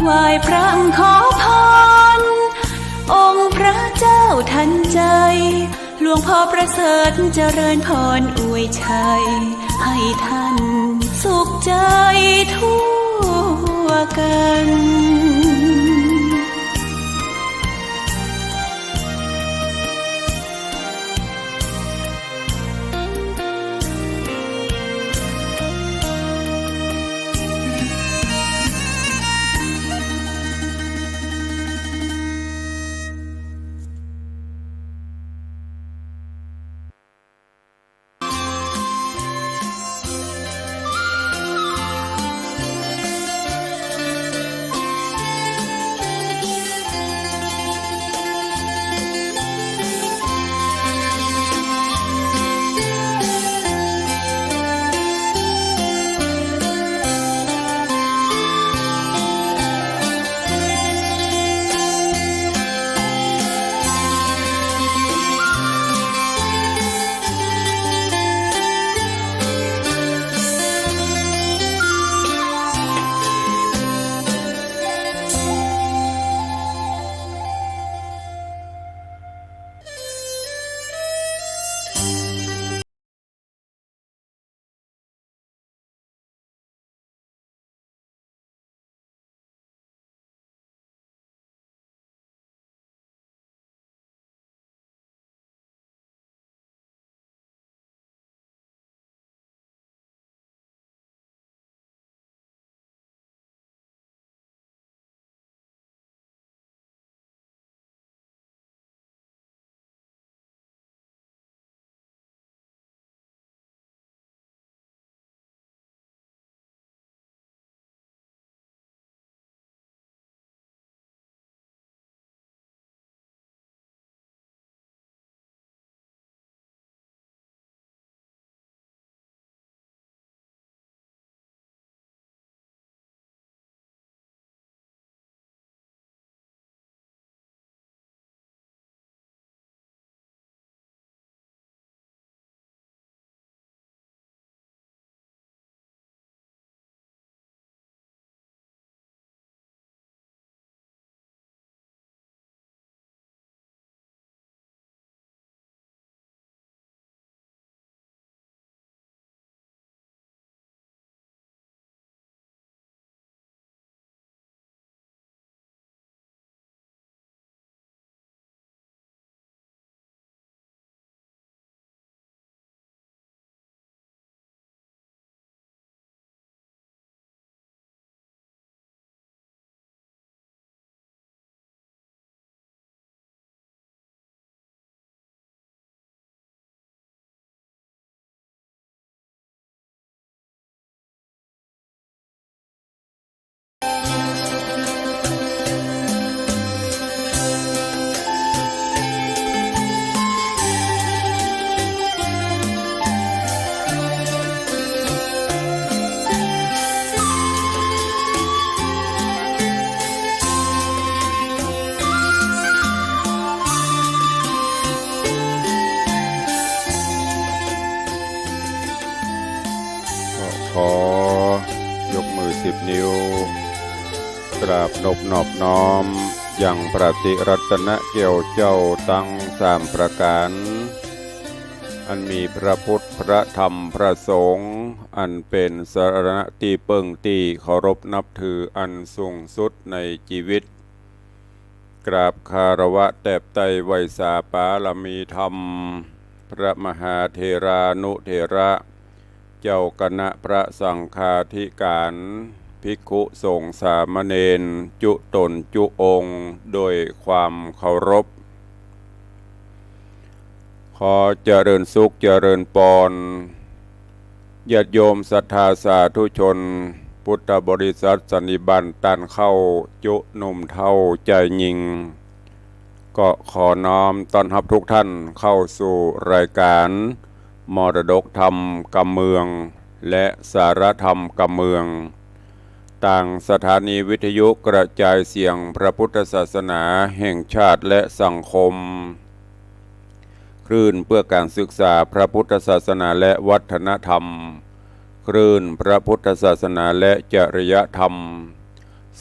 ไหว้พระขอพรองค์พระเจ้าทันใจหลวงพ่อประเสริฐเจริญพรอวยชัยให้ท่านสุขใจทั่วกันขอยกมือ10 นิ้วกราบนบนอบน้อมอย่างปฏิรัตนเกี่ยวเจ้าตั้ง3 ประการอันมีพระพุทธพระธรรมพระสงฆ์อันเป็นสรณะที่เปิ่งที่เคารพนับถืออันสูงสุดในชีวิตกราบคารวะแตบไตไวยสาปาลมีธรรมพระมหาเถรานุเถระเจ้าคณะพระสังฆาธิการภิกขุสงฆ์สามเณรจุตนจุองค์โดยความเคารพขอเจริญสุขเจริญปรญาติโยมศรัทธาสาธุชนพุทธบริษัทสันนิบาตตันเข้าจุหนุ่มเท่าใจยิงก็ขอน้อมต้อนรับทุกท่านเข้าสู่รายการมรดกธรรมกำเมืองและสารธรรมกำเมืองต่างสถานีวิทยุกระจายเสียงพระพุทธศาสนาแห่งชาติและสังคมคลื่นเพื่อการศึกษาพระพุทธศาสนาและวัฒนธรรมคลื่นพระพุทธศาสนาและจริยธรรม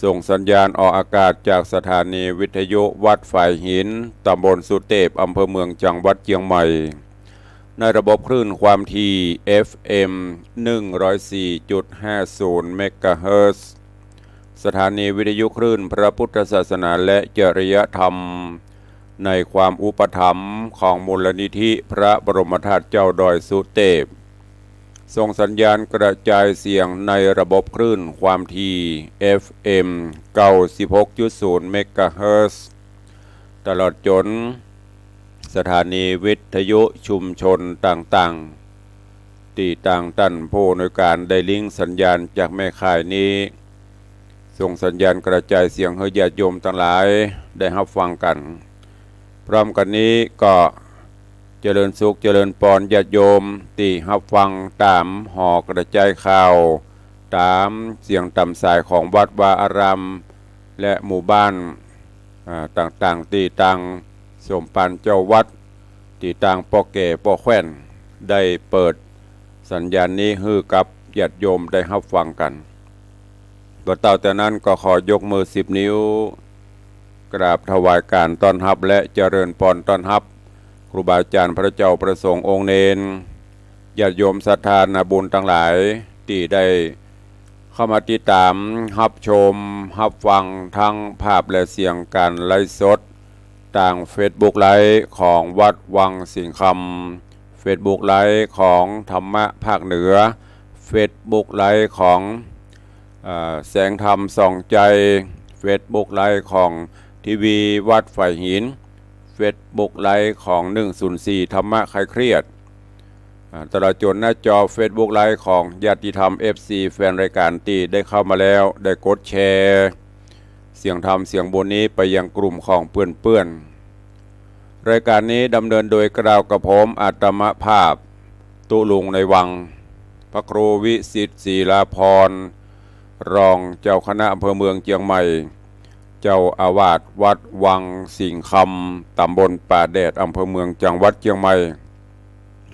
ส่งสัญญาณออกอากาศจากสถานีวิทยุวัดฝ่ายหินตำบลสุเทพอำเภอเมืองจังหวัดเชียงใหม่ในระบบคลื่นความถี่ FM 104.50 เมกะเฮิรตซ์สถานีวิทยุคลื่นพระพุทธศาสนาและจริยธรรมในความอุปถัมภ์ของมูลนิธิพระบรมธาตุเจ้าดอยสุเทพส่งสัญญาณกระจายเสียงในระบบคลื่นความถี่ FM 96.0 เมกะเฮิรตซ์ตลอดจนสถานีวิทยุชุมชนต่างๆที่ต่างตั้นผู้ในวยการได้ลิงก์สัญญาณจากแม่ข่ายนี้ส่งสัญญาณกระจายเสียงให้ญาติโยมทั้งหลายได้รับฟังกันพร้อมกันนี้ก็เจริญสุขเจริญปอนญาติโยมที่รับฟังตามหอกระจายข่าวตามเสียงต่ำสายของวัดวาอารามและหมู่บ้านต่างๆที่ต่างสมปันเจ้าวัดที่ต่างป่อแก่ป่อแขวนได้เปิดสัญญาณนี้ให้กับญาติโยมได้รับฟังกันก็ต่อจากนั้นก็ขอยกมือ10 นิ้วกราบถวายการต้อนรับและเจริญพรต้อนรับครูบาอาจารย์พระเจ้าประสงค์องค์เนรญาติโยมศรัทธานาบุญทั้งหลายที่ได้เข้ามาติดตามรับชมรับฟังทั้งภาพและเสียงการไลฟ์สดต่าง Facebook ไลฟ์ของวัดวังสิงห์คำ Facebook ไลฟ์ของธรรมะภาคเหนือ Facebook ไลฟ์ของแสงธรรมส่องใจ Facebook ไลฟ์ของทีวีวัดฝ่ายหิน Facebook ไลฟ์ของ104ธรรมะคลายเครียดตลอดจนหน้าจอ Facebook ไลฟ์ของญาติธรรม FC แฟนรายการที่ได้เข้ามาแล้วได้กดแชร์เสียงธรรมเสียงบุญนี้ไปยังกลุ่มของเพื่อนๆรายการนี้ดำเนินโดยกล่าวกับผมอาตมภาพตุลุงในวังพระครูวิสิทธิ์ศิลาภรณ์รองเจ้าคณะอำเภอเมืองเชียงใหม่เจ้าอาวาสวัดวังสิงห์คำตำบลป่าแดดอำเภอเมืองจังหวัดเชียงใหม่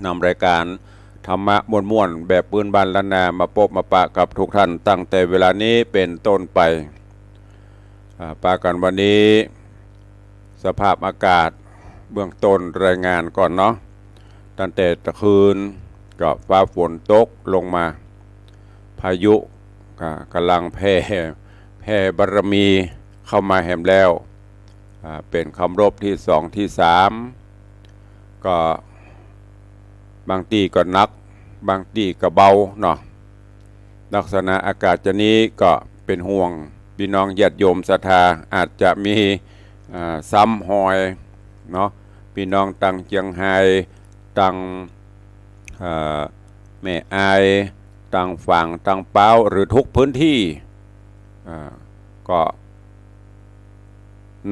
นำรายการธรรมะม่วนๆแบบปืนบ้านล้านนามาพบมาปะกับทุกท่านตั้งแต่เวลานี้เป็นต้นไปปากันวันนี้สภาพอากาศเบื้องต้นรายงานก่อนเนาะตั้งแต่ตะคืนก็ฟ้าฝนตกลงมาพายุกำลังแผ่บารมีเข้ามาแหมแล้วเป็นคำรบที่2ที่3ก็บางทีก็หนักบางทีก็เบาเนาะลักษณะอากาศจะนี้ก็เป็นห่วงพี่น้องญาติโยมศรัทธาอาจจะมีซ้ำหอยเนาะพี่น้องตังเชียงไฮ้ตังแม่อายตังฝั่งตังเป้าหรือทุกพื้นที่ก็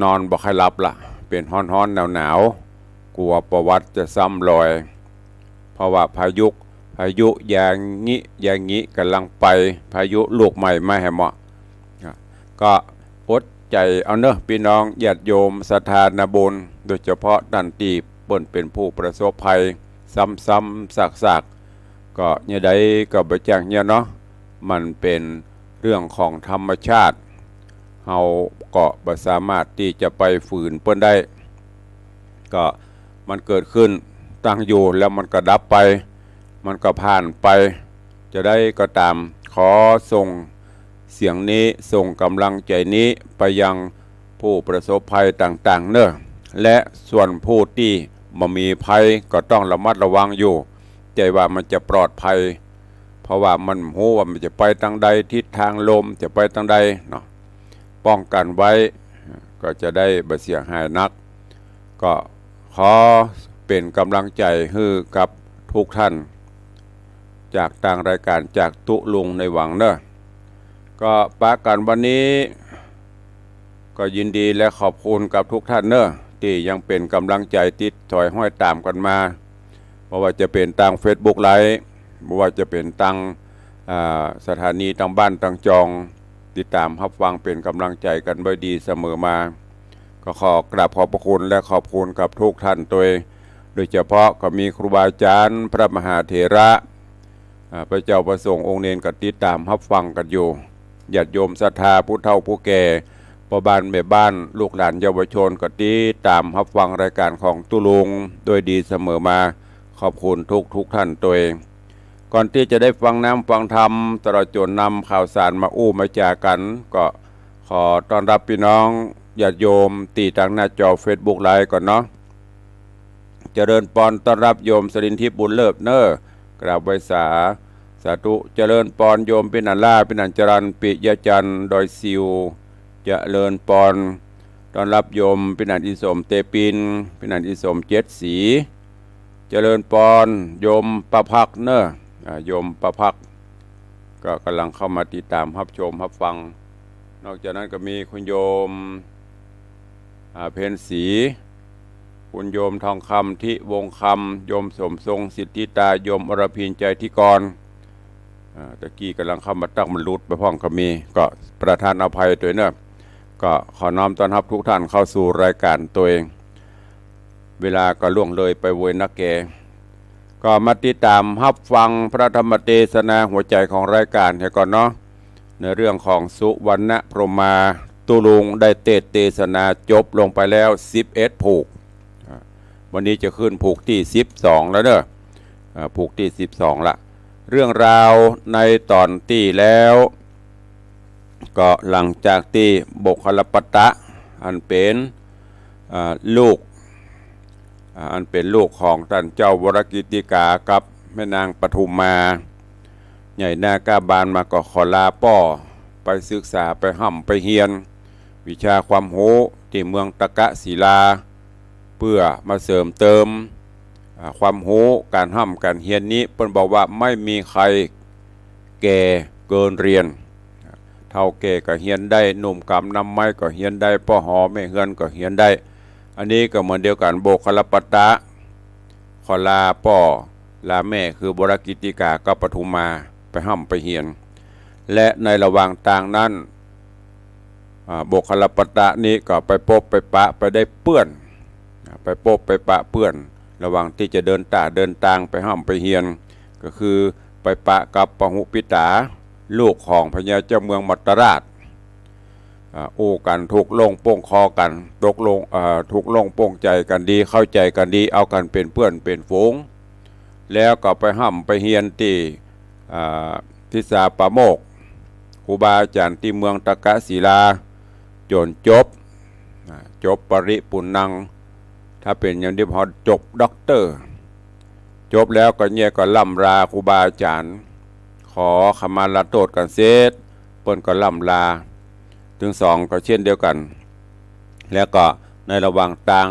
นอนบ่ค่อยหลับละเป็นฮ้อนๆหนาวๆกลัวประวัติจะซ้ำรอยเพราะว่าพายุอย่างงี้กำลังไปพายุลูกใหม่มาแห่เหมาะก็อดใจเอาเนอะพี่น้องญาติโยมศรัทธานาบุญโดยเฉพาะดันตีเปิ้นเป็นผู้ประสบภัยซ้ำๆซากๆก็เนี่ยใดก็บ่จักเนี่ยเนาะมันเป็นเรื่องของธรรมชาติเฮาก็บ่สามารถที่จะไปฝืนเปิ้นได้ก็มันเกิดขึ้นตั้งอยู่แล้วมันก็ดับไปมันก็ผ่านไปจะได้ก็ตามขอส่งเสียงนี้ส่งกำลังใจนี้ไปยังผู้ประสบภัยต่างๆเนอะและส่วนผู้ที่บ่มีภัยก็ต้องระมัดระวังอยู่ใจว่ามันจะปลอดภัยเพราะว่ามันรู้ว่ามันจะไปทางใดทิศทางลมจะไปทางใดเนาะป้องกันไว้ก็จะได้บ่เสียหายนักก็ขอเป็นกำลังใจให้กับทุกท่านจากทางรายการจากตุลุงในหวังเนอะก็ปากันวันนี้ก็ยินดีและขอบคุณกับทุกท่านเนอะที่ยังเป็นกำลังใจติดถอยห้อยตามกันมาเพราะว่าจะเป็นทาง Facebook ไลฟ์ไม่ว่าจะเป็นทางสถานีทางบ้านทางจองติดตามรับฟังเป็นกำลังใจกันไว้ดีเสมอมาก็ขอกราบขอบพระคุณและขอบคุณกับทุกท่านโดยเฉพาะก็มีครูบาอาจารย์พระมหาเถระพระเจ้าประสงค์องค์เนรก็ติดตามรับฟังกันอยู่ ญาติโยมศรัทธาผู้เฒ่าผู้แก่พ่อบ้านแม่บ้านลูกหลานเยาวชนก็ติดตามรับฟังรายการของตุลุงโดยดีเสมอมาขอบคุณทุกท่านตัวเองก่อนที่จะได้ฟังน้ำฟังธรรมตลอดจนนำข่าวสารมาอู้มาจากันก็ขอต้อนรับพี่น้องญาติโยมตีทางหน้าจอ Facebook ไลฟ์ก่อนเนาะเจริญปอนต้อนรับโยมสรินทิพย์บุญเลิศเนอกราบไหว้สาธุเจริญปอนโยมปินันล่าปินันจรันปิยจันทร์ดอยซิวเจริญปอนต้อนรับโยมปินันอิสมเตปินปินันอิสมเจ็ดสีเจริญปอนโยมประภักเนอโยมประภักก็กำลังเข้ามาติดตามรับชมรับฟังนอกจากนั้นก็มีคุณโยมเพนศรีคุณโยมทองคำที่วงคำโยมสมทรงสิทธิตาโยมอรพินใจที่กรตะกี้กำลังเข้ามาตั้งบรรลุไปพ้องก็มีก็ประทานอภัยตัวเนอะก็ขอน้อมต้อนรับทุกท่านเข้าสู่รายการตัวเองเวลาก็ล่วงเลยไปเวยนักแกก็มาติดตามรับฟังพระธรรมเทศนาหัวใจของรายการให้ก่อนเนาะในเรื่องของสุวรรณพรหมาตุลุงได้เทศนาจบลงไปแล้ว11ผูกวันนี้จะขึ้นผูกที่12แล้วเด้อผูกที่12ละเรื่องราวในตอนที่แล้วก็หลังจากที่บกคลปตะอันเป็นลูกของท่านเจ้าวรกิติกากับแม่นางปทุมมาใหญ่หน้ากาบานมาก็ขอลาป้อไปศึกษาไปห่ำไปเฮียนวิชาความรู้ที่เมืองตะกะศิลาเพื่อมาเสริมเติมความรู้การห่ำการเฮียนนี้เพิ่นบอกว่าไม่มีใครแก่เกินเรียนเท่าแก่ก็เฮียนได้หนุ่มกำนำไม้ก็เฮียนได้พ่อหอแม่เฮือนก็เฮียนได้อันนี้ก็เหมือนเดียวกันโบกคลปตะขอลาพ่อลาแม่คือบรกิติกาก็ปทุมมาไปห่ำไปเฮียนและในระหว่างต่างนั้นโบกคลปตะนี้ก็ไปพบไปปะไปได้เปื้อนไปพบไปปะเปื้อนระหว่างที่จะเดินทางไปห่ำไปเฮียนก็คือไปปะกับปหุปิตาลูกของพญาเจ้าเมืองมัตตราชโอ้กันถูกลงโป้งคอกันตกลงถูกลงโป้งใจกันดีเข้าใจกันดีเอากันเป็นเพื่อนเป็นฝูงแล้วก็ไปห่ำไปเฮียนที่ทิศาปะโมกครูบาอาจารย์ที่เมืองตะกะศิลาจนจบปริปุณังถ้าเป็นอย่างที่พอจบด็อกเตอร์จบแล้วก็เนี่ยก็ล่ำลาครูบาอาจารย์ขอขมาลาโทษกันเสร็จเปิ้นก็ล่ำลาถึงสองก็เช่นเดียวกันแล้วก็ในระหว่างต่าง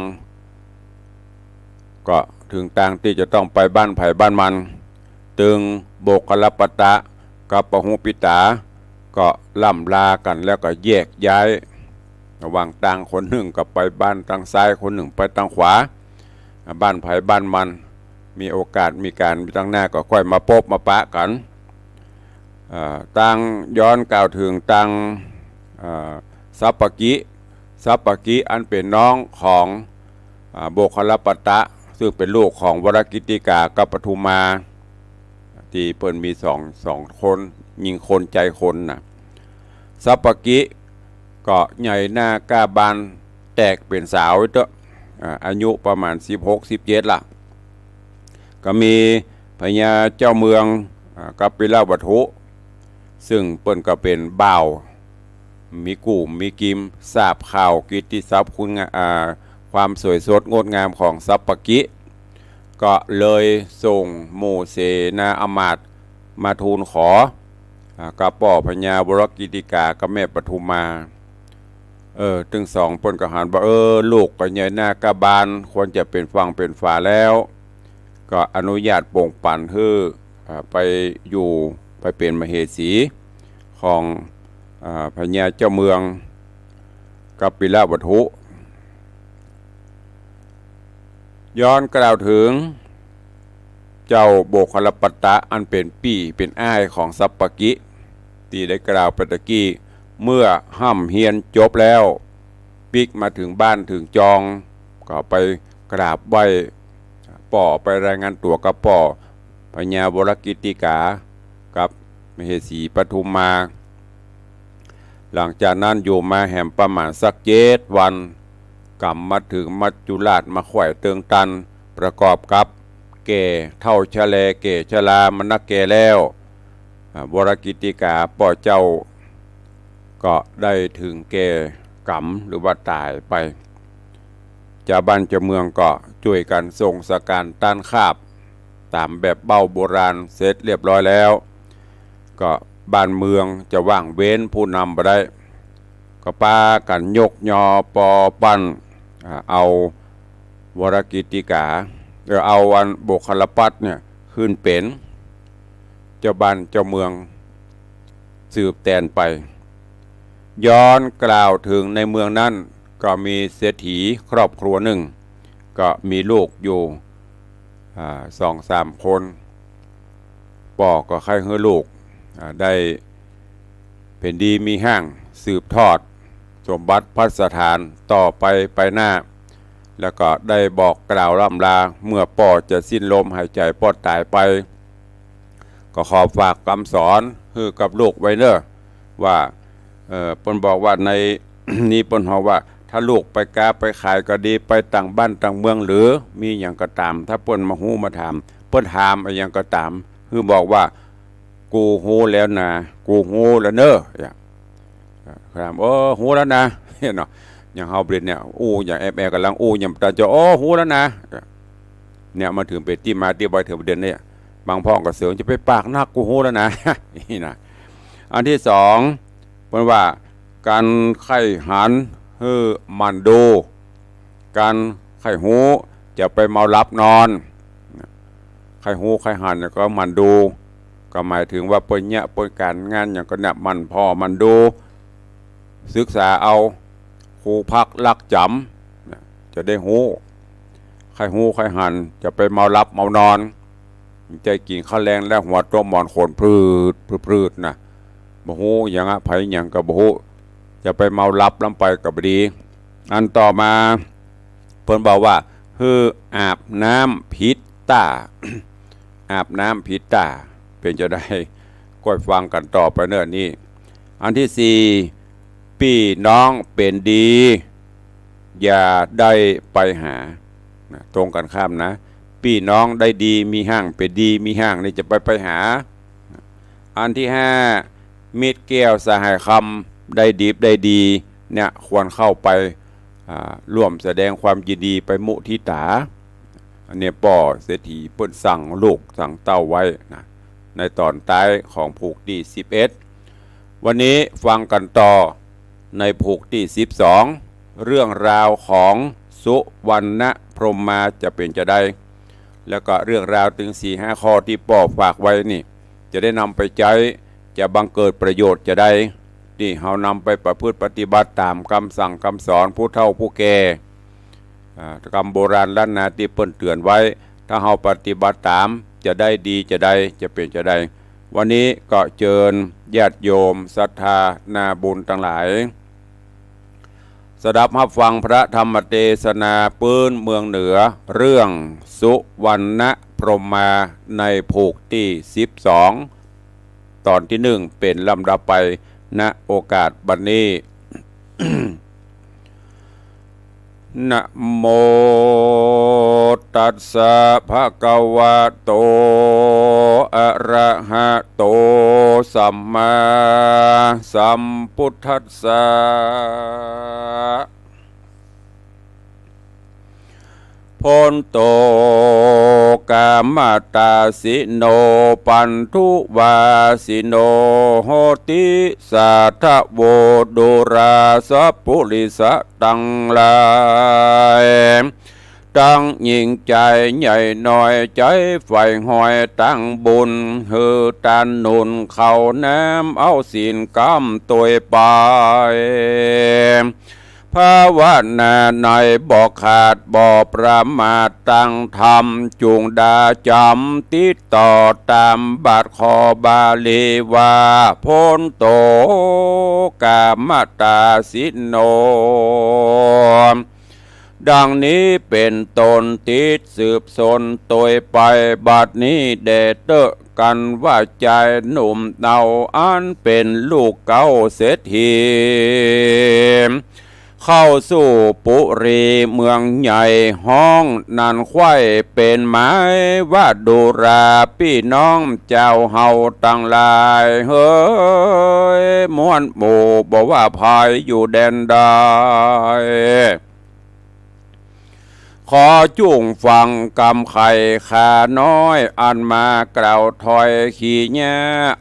ก็ถึงต่างที่จะต้องไปบ้านไผ่บ้านมันตึงโบกคลปตะกับปหุปิตาก็ล่ำลากันแล้วก็แยกย้ายระหว่างต่างคนหนึ่งก็ไปบ้านทางซ้ายคนหนึ่งไปทางขวาบ้านไผ่บ้านมันมีโอกาสมีการมีตั้งหน้าก็ค่อยมาพบมาปะกันต่างย้อนกล่าวถึงต่างสัปปกิอันเป็นน้องของโบกคลปตะซึ่งเป็นลูกของวรกิติกากับปทุมมาที่เพิ่นมีสองคนยิงคนใจคนนะสัปปกิก็ใหญ่หน้ากาบานแตกเป็นสาวเถอะอายุประมาณ16-17ละก็มีพญาเจ้าเมืองกัปปิลวัตถุซึ่งเปิ้นก็เป็นบ่าวมีกู่มีกิมทราบข่าวกิตติศัพท์คุณความสวยสดงดงามของสัปปกิก็เลยส่งโมเสนาอมาตย์มาทูลขอกับป่อพญาวรกิติกากับแม่ปทุมมาถึงสองเปิ้นก็หันว่าลูกก็ใหญ่หน้ากะบาลควรจะเป็นฝั่งเป็นฝาแล้วก็อนุญาตโปร่งปั่นให้ไปอยู่ไปเป็นมเหสีของพญาเจ้าเมืองกัปปิลวัตถุ ย้อนกล่าวถึงเจ้าโบคลปัตตะอันเป็นปี่เป็นอ้ายของสัปปกิที่ได้กล่าวไปตะกี้เมื่อห้ำเฮียนจบแล้วปิกมาถึงบ้านถึงจองก็ไปกราบไหว้ป่อไปรายงานตัวกับป่อพญาวรกิติกากับมเหสีปทุมมา หลังจากนั้นอยู่มาแหมประมาณสัก7 วันกลับมาถึงมัจจุราชมาแขวนเตืองตันประกอบกับเก่เท่าชะเลเก่ชลามันนักเก่แล้ววรกิติกาป่อเจ้าก็ได้ถึงเก่กำหรือว่าตายไปชาวบ้านชาวเมืองก็ช่วยกันส่งสการต้านคาบตามแบบเบ้าโบราณเสร็จเรียบร้อยแล้วก็บ้านเมืองจะว่างเว้นผู้นำไปได้ก็ป้ากันยกยอปอปั้นเอาวรกิติกาเอาอันโบคลปัตเนี่ยขึ้นเป็นเจ้าบ้านเจ้าเมืองสืบแตนไปย้อนกล่าวถึงในเมืองนั้นก็มีเศรษฐีครอบครัวหนึ่งก็มีลูกอยู่2-3 คนป่อก็ใครให้ลูกได้เป็นดีมีห้างสืบทอดสมบัติพัสถานต่อไปหน้าแล้วก็ได้บอกกล่าวร่ำลาเมื่อป่อจะสิ้นลมหายใจป่อตายไปก็ขอฝากคำสอนคือกับลูกไว้เนอะว่าเปิ้นบอกว่าใน นี้เปิ้นเฮาว่าถ้าลูกไปกาไปขายก็ดีไปต่างบ้านต่างเมืองหรือมีอย่างก็ตามถ้าเปิ้นมาฮู้มาถามเปิ้นถามอะไรอย่างก็ตามคือบอกว่ากูฮู้แล้วนะกูฮู้แล้วเนอะครับฮู้แล้วนะเนาะอย่างเฮาเบรดเนี่ยอย่างแอบกำลังอย่างตาจะฮู้แล้วนะเนี่ยมาถึงเป็นที่มาที่ไปถึงประเด็นเนี่ยบางพ่อก็เสือจะไปปากนักกูฮู้แล้วนะนี่นะอันที่สองเปิ้นว่าการไข้หันมันดูการไข้หูจะไปเมารับนอนไข้หูไข้หันก็มันดูก็หมายถึงว่าเปิ้นเนี่ยเปิ้นการงานอย่างก็เนี่ยมันพอมันดูศึกษาเอาครูพักลักจำจะได้หูไข้หูไข้หันจะไปเมารับเมานอนใจกินข้าวแรงแล้วหัวต้มหมอนโขนพืดนะบ่ฮู้อย่างไผอย่างก็บ่ฮู้จะไปเมาลับลำไปกับดีอันต่อมาเพิ่นบอกว่าอาบน้ำพิษตา อาบน้ำพิษตาเป็นจะได้ก้อยฟังกันต่อไปเนื่อนี้อันที่สี่พี่น้องเป็นดีอย่าได้ไปหาตรงกันข้ามนะพี่น้องได้ดีมีห้างเป็นดีมีห้างนี่จะไปหาอันที่ห้ามิตรแก้วสหายคำได้ดีได้ดีเนี่ยควรเข้าไปร่วมแสดงความยินดีไปมุทิตาอันนี้ป่อเศรษฐีเปิ้นสั่งลูกสั่งเต้าไว้นะในตอนท้ายของผูกที่11วันนี้ฟังกันต่อในผูกที่12เรื่องราวของสุวรรณพรหมมาจะเป็นจะได้แล้วก็เรื่องราวถึง 4-5 ข้อที่ป่อฝากไว้นี่จะได้นำไปใช้จะบังเกิดประโยชน์จะได้ที่เฮานำไปประพฤติปฏิบัติตามคำสั่งคำสอนผู้เฒ่าผู้แก่คำโบราณล้านนาที่เปิ้นเตือนไว้ถ้าเฮาปฏิบัติตามจะได้ดีจะได้จะเป็นจะได้วันนี้ก็เชิญญาติโยมศรัทธานาบุญทั้งหลายสดับรับฟังพระธรรมเทศนาปื้นเมืองเหนือเรื่องสุวรรณพรหมมาในผูกที่12ตอนที่1เป็นลำดับไปณโอกาสบัดนี้ นะโมตัสสะภะคะวะโตอะระหะโตสัมมาสัมพุทธัสสะพ้นโตกามตาสิโนปันทุวาสิโนโหติสัทธโวดุราสัพพุริสตังลายตั้งยิ่งใจใหญ่หน่อยใจไฟหอยตั้งบุญฮือตันนุนเข้าน้ำเอาศีลกำตัวไปภาวนาในบ่ขาดบ่ประมาทตั้งธรรมจุงดาจำติดต่อตามบาทขอบาลีว่าพ้นโตกามตาสิโนดังนี้เป็นตนติดสืบสนตัวไปบัดนี้เดเต กันว่าใจหนุ่มเนาอันเป็นลูกเก้าเศรษฐีเข้าสู่ปุรีเมืองใหญ่ห้องนันควายเป็นไม้ว่าดูราพี่น้องเจ้าเฮาตั้งหลายเฮ้ยม้วนหมู่บอกว่าภายอยู่แดนใดขอจุ่งฟังกำไข่ขาน้อยอันมากล่าวถอยขี่แง่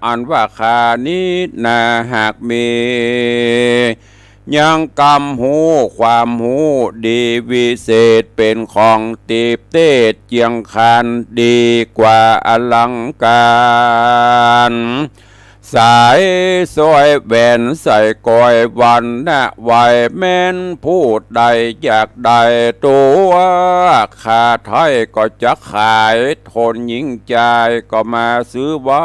อันว่าขานี้นาหากมียังกำหูความหูดีวิเศษเป็นของตีบเตดเจียงคานดีกว่าอลังการสายสวยแหวนใส่ก้อยวันนะไหวแม่นพูดใดอยากได้ตัวขาไทยก็จะขายทนยิ่งใจก็มาซื้อไว้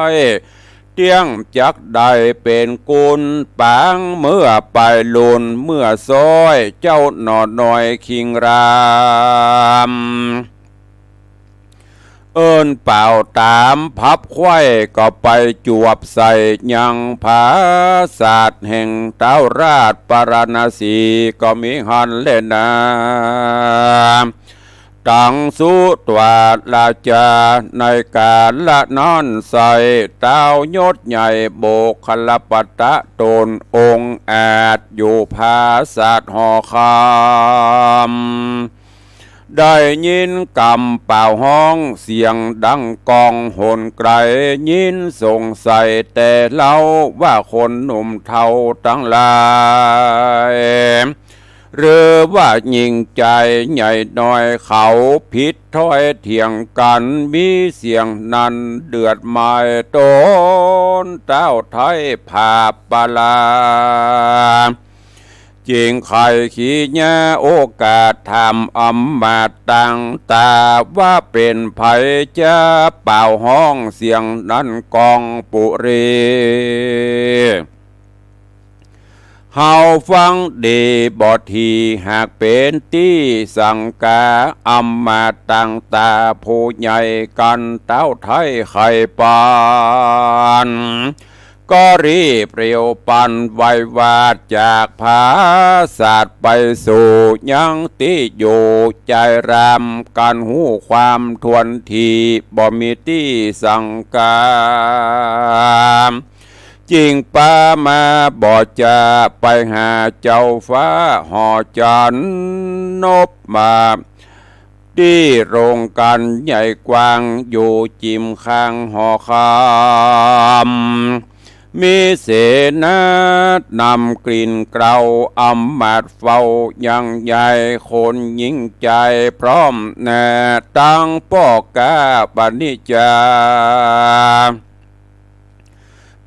เตียงจักได้เป็นกุลปางเมื่อไปลุนเมื่อซอยเจ้าหนอน้อยคิงรามเอิ้นเป่าตามพับควายก็ไปจวบใส่ยังผาศาสตร์แห่งเต้าราชปรณสีก็มีหันเล่นนาตังสุตวาลาจาในการละนอนใส่เต้ายศใหญ่โบกคลปัตตะตนองค์อาจอยู่ภาศาสตร์หอคำได้ยินกำเป่าห้องเสียงดังกองหนไกลยินสงสัยแต่เล่าว่าคนหนุ่มเทาตั้งหลายหรือว่ายิงใจใหญ่น้อยเขาผิดถ้อยเถียงกันมีเสียงนั้นเดือดไม้ต้นเต้าไทยผาปลาจริงใครขี้แย่โอกาสทำอำมาตต่างตาว่าเป็นไผจะเป่าห้องเสียงนั้นกองปุรีเฮาฟังดีบอทีหากเป็นที่สังกาอำมาตต่างตาผู้ใหญ่กันเต้าไทยไข่ปานก็รีบเร็วปันไววาดจากภาศาสตร์ไปสู่ยังติอยู่ใจรำกันหูความทวนทีบ่มีที่สังกามจริงป้ามาบ่จะไปหาเจ้าฟ้าหอจันนบมาที่โรงกันใหญ่กว้างอยู่จิมข้างหอคำมีเสนานำกลิ่นเกลาอำมาตย์เฝ้ายังใหญ่คนยิ่งใจพร้อมแน่ตั้งปอกกาปณิจา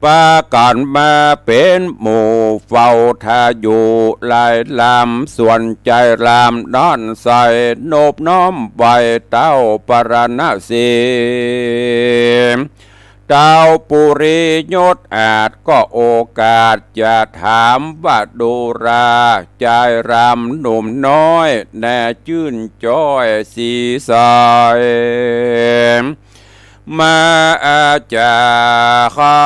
ปากันมาเป็นหมู่เฝ้าท่าอยู่ลายลำส่วนใจรามนอนใส่โนบน้อมไว้เต้าปรณสีเต้าปุริยศอาจก็โอกาสจะถามว่าดูราใจรามหนุ่มน้อยแน่ชื่นจ้อยสีใสมาอาจาขา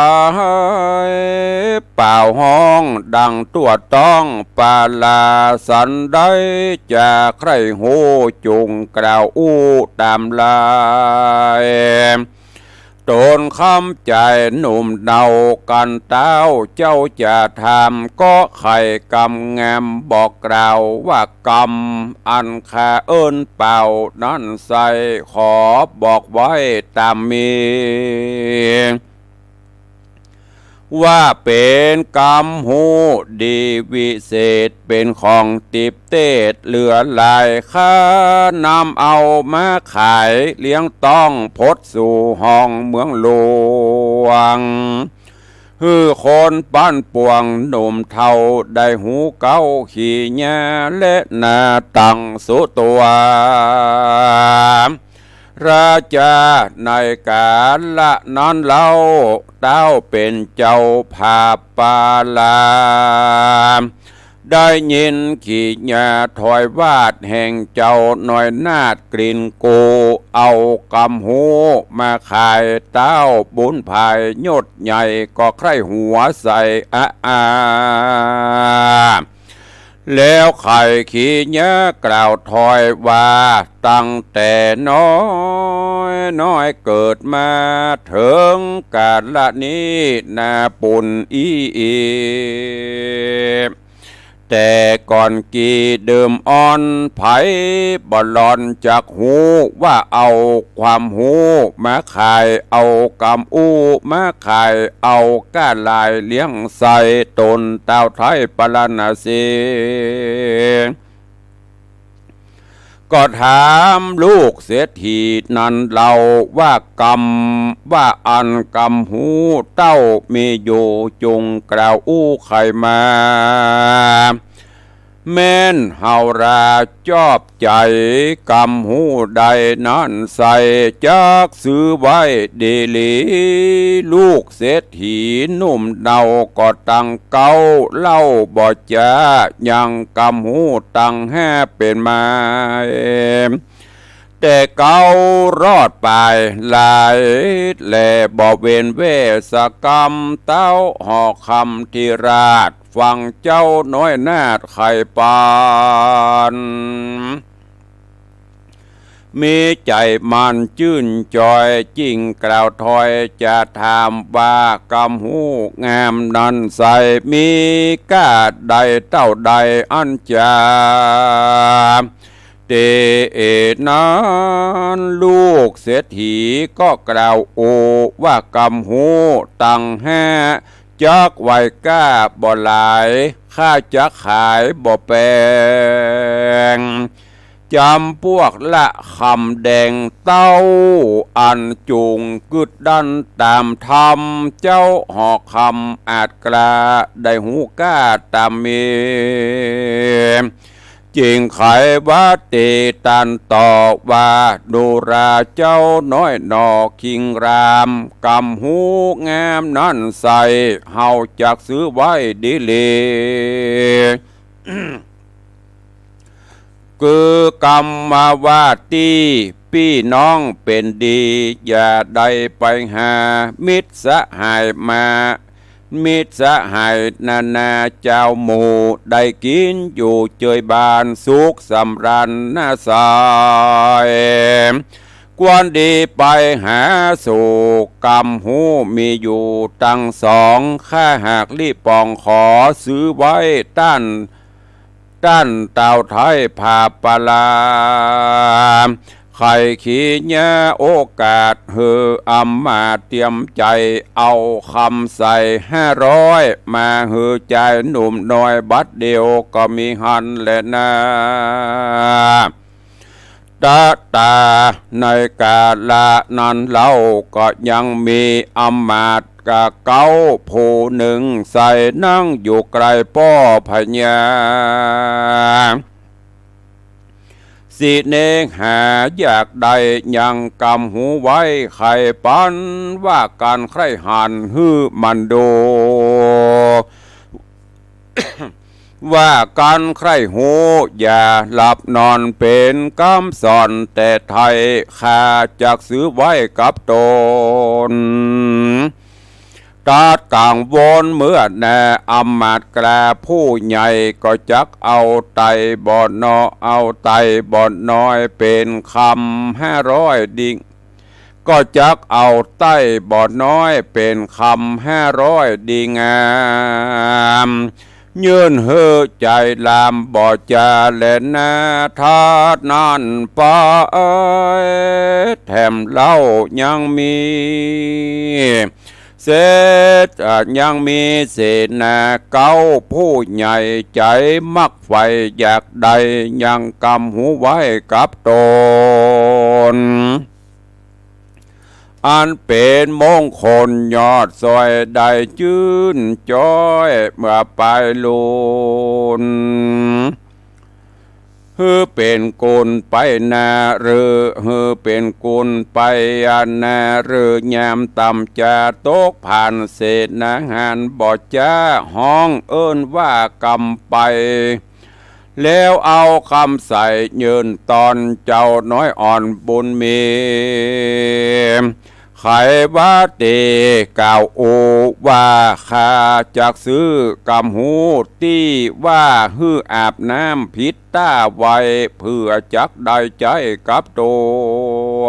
ยเป่าห้องดังตัวต้องปาลาสันได้จะใครหูจุงกล่าวอู้ตามลายตนคำใจหนุ่มเดากันเต้าเจ้าจะทำก็ไข่กำงามบอกกล่าวว่ากำอันคาเอิ้นเป่านั้นใส่ขอบอกไว้ตามมีว่าเป็นกรรมหูดีวิเศษเป็นของติบเตดเหลือหลายค่านำเอามาขายเลี้ยงต้องพดสู่ห้องเมืองหลวงฮือคนป้านปวงหนุ่มเทาได้หูเก้าขี่แย่และหน้าตังสุตัวราชาในการละนั้นเล่าเต้าเป็นเจ้าภาปาลา ได้ยินขี่ยาถอยวาดแห่งเจ้าหน่อยนาดกลิ่นโกเอากำหูมาขายเต้าบุญภายยดใหญ่ก็ใครหัวใส่แล้วไข่ขี้เนื้อกล่าวถอยว่าตั้งแต่น้อยเกิดมาถึงกาลนี้นาปุ่นแต่ก่อนกี่เดิมอ่อนไผบอลอนจากหูว่าเอาความหูมาขายเอากำอู้มาขายเอาก้าลายเลี้ยงใส่ตนเต้าไทยปลานาเสก็ถามลูกเศรษฐีนั้นเราว่ากรรมว่าอันกรรมหูเต้ามีอยู่จงกล่าวอู้ไขมาแม่นเฮาราจอบใจกำหูใดนั้นใส่จักซื้อไว้เดลีลูกเศรษฐีหนุ่มเดาก็ตั้งเก้าเล่าบ่จ้ายังกำหูตั้งแห่เป็นมาแต่เก้ารอดไปหลายแลบ่เวนเวสกรรมเต้าหอกคำที่ราชฟังเจ้าน้อยนาดไข่ปานมีใจมันจื่นจอยจริงกล่าวถอยจะถามว่ากำหูงามนั้นใสมีก้าใดเต้าใดอันจาเตนั้นลูกเศรษฐีก็กล่าวโอว่ากำหูตั้งแห่จักไว้ก้าบ่หลายข้าจะขายบ่แปลงจำพวกละคำแดงเต้าอันจุงกึดดันตามธรรมเจ้าหอกคำอาจกล้าได้หูก้าตามเมจริงไขว่าเตตันต่อว่าดูราเจ้าน้อยนอคิงรามกำหูงามนั้นใส่เฮาจักซื้อไว้ดีเล คือกรรมาวาตีพี่น้องเป็นดีอย่าได้ไปหามิตรสหายมามิตรสหายนาเจ้าหมู่ได้กินอยู่เจยบานสุขสำราญน่าสายกวนดีไปหาสู่กรรมหูมีอยู่ตั้งสองข้าหากรีบปองขอซื้อไว้ต้านเต่าไทยพาปลาไข่ขี้เนื้อโอกาสเฮืออำมาเตรียมใจเอาคำใส่500มาเฮือใจหนุ่มน้อยบัดเดียวก็มีหันแหละนะตาในกาลนั้นเล่าก็ยังมีอำมาตย์กะเก้าผู้หนึ่งใส่นั่งอยู่ไกลป้อพญาสิเนงหาอยากได้ยังกำหูไว้ไข่ปันว่าการใครหันฮือมันโด ว่าการใครหูอย่าหลับนอนเป็นกำสอนแต่ไทยข้าจักซื้อไว้กับตนตาต่างวนเมื่อแน่อำมาตย์แกลผู้ใหญ่ก็จักเอาไตบ่อนอเอาไตบ่อนน้อยเป็นคำ500ดิ่งก็จักเอาไต้บ่อนน้อยเป็นคำ500ดีงามยืนเฮือใจลามบ่จาแลนาทาดนั่นไปแถมเล่ายังมีเศษยังมีเศษนาเก้าผู้ใหญ่ใจมักไฟอยากใดยังกำหูไว้กับตนอันเป็นมงคลยอดซอยได้จื้นจอยเมื่อไปลุน ฮือเป็นกุลไปนาหรือฮือเป็นกุลไปอานาหรือยามต่ำจะตกผ่านเศษนางานบ่จ้าห้องเอิ้นว่ากำไปแล้วเอาคำใส่ยืนตอนเจ้าน้อยอ่อนบุญมีไขว่าเตกล่าวโอว่าข้าจากซื้อกำหูตี้ว่าฮืออาบน้ำพิษต้าไว้เพื่อจักได้ใจกับตัว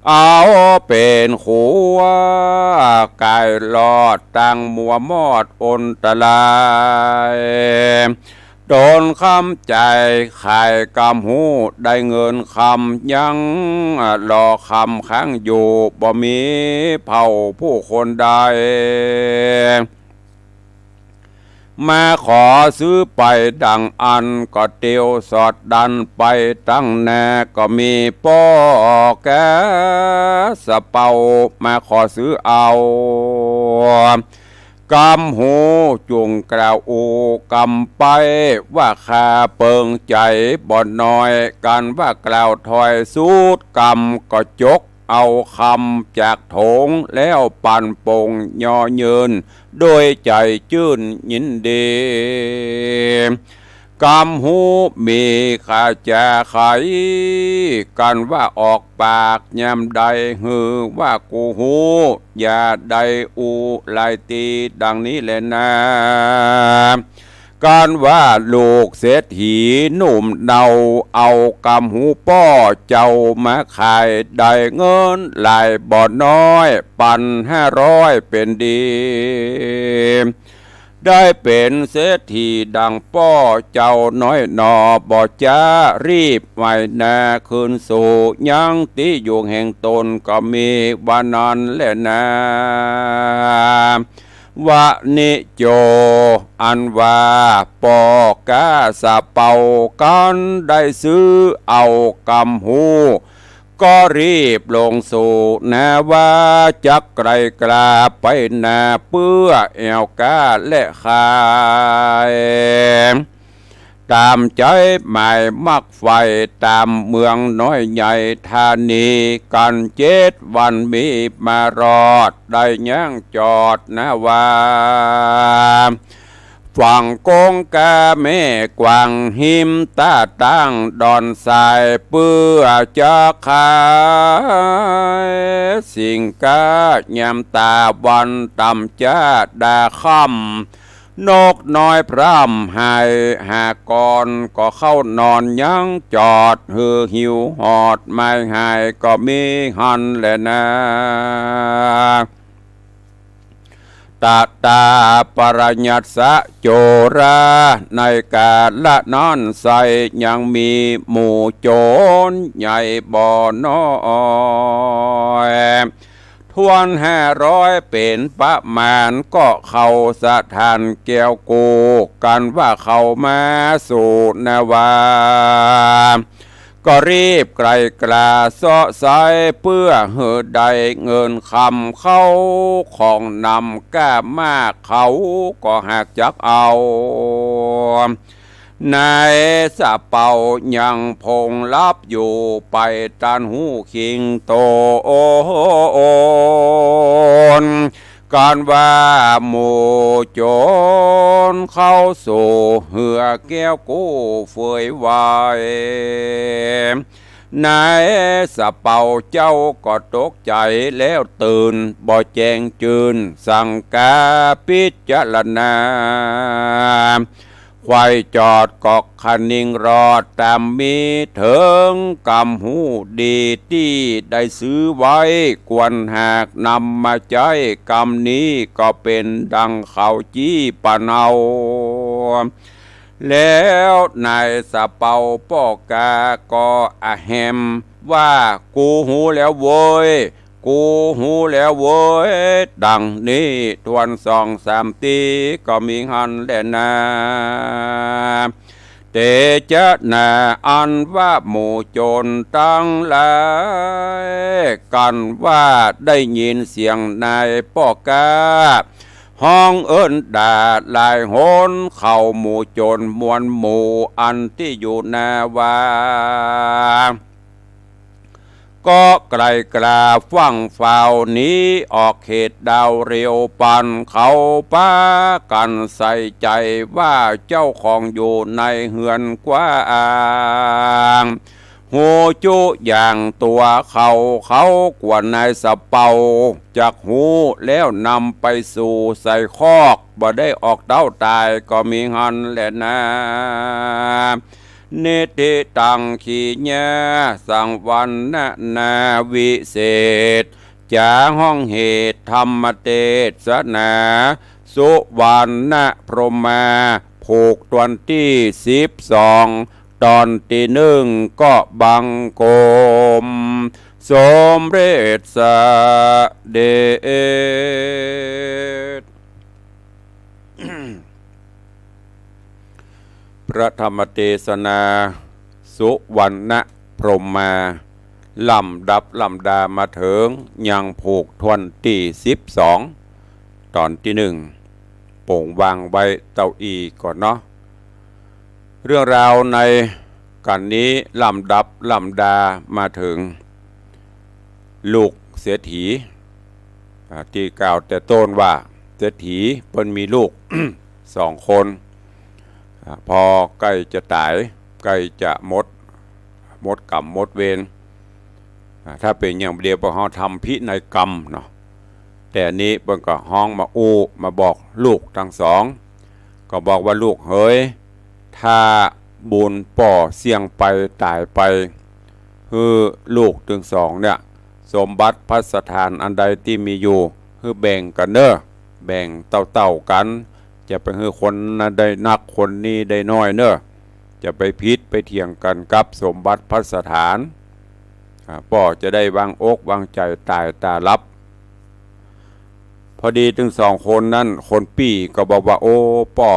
เอาเป็นขัวกายลอดตั้งมัวมอดอนตรายโดนคำใจขายกำหูได้เงินคำยังรอคำค้างอยู่บ่มีเผ่าผู้คนใดมาขอซื้อไปดังอันก็เตียวสอดดันไปตั้งแน่ก็มีป้อแกสะเป่ามาขอซื้อเอากำหูจุงกล่าวอูกำไปว่าข้าเปิงใจบ่อนน้อยกันว่ากล่าวถอยสูดกำก็จกเอาคำจากโถงแล้วปั่นปงยอเยินโดยใจจื่นยินดีกำหูมีข้าจะไขกันว่าออกปากยามใดหือว่ากูหูอย่าใดอูลายตีดังนี้แหละนะการว่าลูกเศรษฐีหนุ่มเนาเอากำหูป้อเจ้ามาขายได้เงินหลายบ่อน้อยปัน500เป็นดีได้เป็นเศรษฐีดังป้อเจ้าน้อยหนอบ่จ้ารีบไว้นาคืนสู่ยังตีอยู่แห่งตนก็มีวันนั้นแหละนะวะนิโจอันว่าปอกาสะเป่ากันได้ซื้อเอากำหูก็รีบลงสู่นาว่าจักไกลกลาไปนาเปื้อแอวกาและขายตามใจหมายมักไฟตามเมืองน้อยใหญ่ธานีกัน7 วันมีมารอดได้ย่างจอดนะว่าฝั่งกงกาแม่กวางหิมตาตั้งดอนสายเปื้อจะขายสิ่งกายามตาวันต่ำจ้าดาค่ำนกน้อยพร่ำหายหากรก็เข้านอนยังจอดหือหิวหอดไม่หายก็มีหันแหละนะตาตาปรัญญัสะโจราในกาละนอนใสยังมีหมู่โจรใหญ่บ่อน้อยทวน500เป็นประมาณก็เข้าสถานแก้วกูกันว่าเข้ามาสู่นาวาก็รีบไกลกลาเสาะสายเพื่อเหือใดเงินคำเข้าของนำก้ามากเขาก็หากจักเอานายสะเป่ายังพงรับอยู่ไปตันหูคิงโตโอนการว่าหมู่โจรเข้าสู่เหือแก้วกู้เฟยวายนายสะเป่าเจ้าก็ตกใจแล้วตื่นบ่แจ้งจืนสั่งกาพิจารณาควายจอดกอกคันนิ่งรอดตามมีเถิงกำหูดีที่ได้ซื้อไว้กวนหากนำมาใจกำนี้ก็เป็นดังเขาจี้ปะเนาแล้วนายสะเป่าป้อกาก็อะแฮมว่ากูหูแล้วโว้ยกูหูแล้วโว้ยดังนี้ทวน2-3 ตีก็มีหันแลนาเตจะนาอันว่าหมู่โจรตั้งหลายกันว่าได้ยินเสียงนายป้อกา ห้องเอิ้นดาลายโหนเข้าหมู่โจรมวลหมู่อันที่อยู่นาวาก็ไกลกลาฟังฝ่าวนี้ออกเขตดาวเรียวปันเขาป้ากันใส่ใจว่าเจ้าของอยู่ในเฮือนกว้างหูจุอย่างตัวเขากว่านายสะเปาจากหูแล้วนำไปสู่ใส่คอกบ่ได้ออกเต้าตายก็มีหันแหละนะเนติตังขีญาสังวันนาวิเศษจาห้องเหตุธรรมเทศนาสุวรรณพรหมาผูกตวนที่12ตอนที่1ก็บังกมสมเด็จสเด็จ พระธรรมเทศนาสุวรรณพรหมาลำดับลำดามาถึงยังผูกทวนที่12ตอนที่1โป่งวางไว้เต้าอี้ก่อนเนาะเรื่องราวในกันนี้ลำดับลำดามาถึงลูกเศรษฐีที่กล่าวแต่ต้นว่าเศรษฐีเพิ่นมีลูก 2 คนพอใกล้จะตายใกล้จะหมดกรรมหมดเวรถ้าเป็นอย่างเดียวพอเขาทำพินัยกรรมเนาะแต่นี้เพิ่นก็ห้องมามาบอกลูกทั้งสองก็บอกว่าลูกเฮ้ยถ้าบุญป่อเสี่ยงไปตายไปคือลูกทั้งสองเนี่ยสมบัติพัสถานอันใดที่มีอยู่คือแบ่งกันเนอะแบ่งเต่ากันจะไปให้คนนั้นได้นักคนนี้ได้น้อยเนอะจะไปพิษไปเถียงกันกับสมบัติพัสถานป่อจะได้วางอกวางใจตายตาลับพอดีถึง2 คนนั้นคนปี่ก็บอกว่าโอ้ป่อ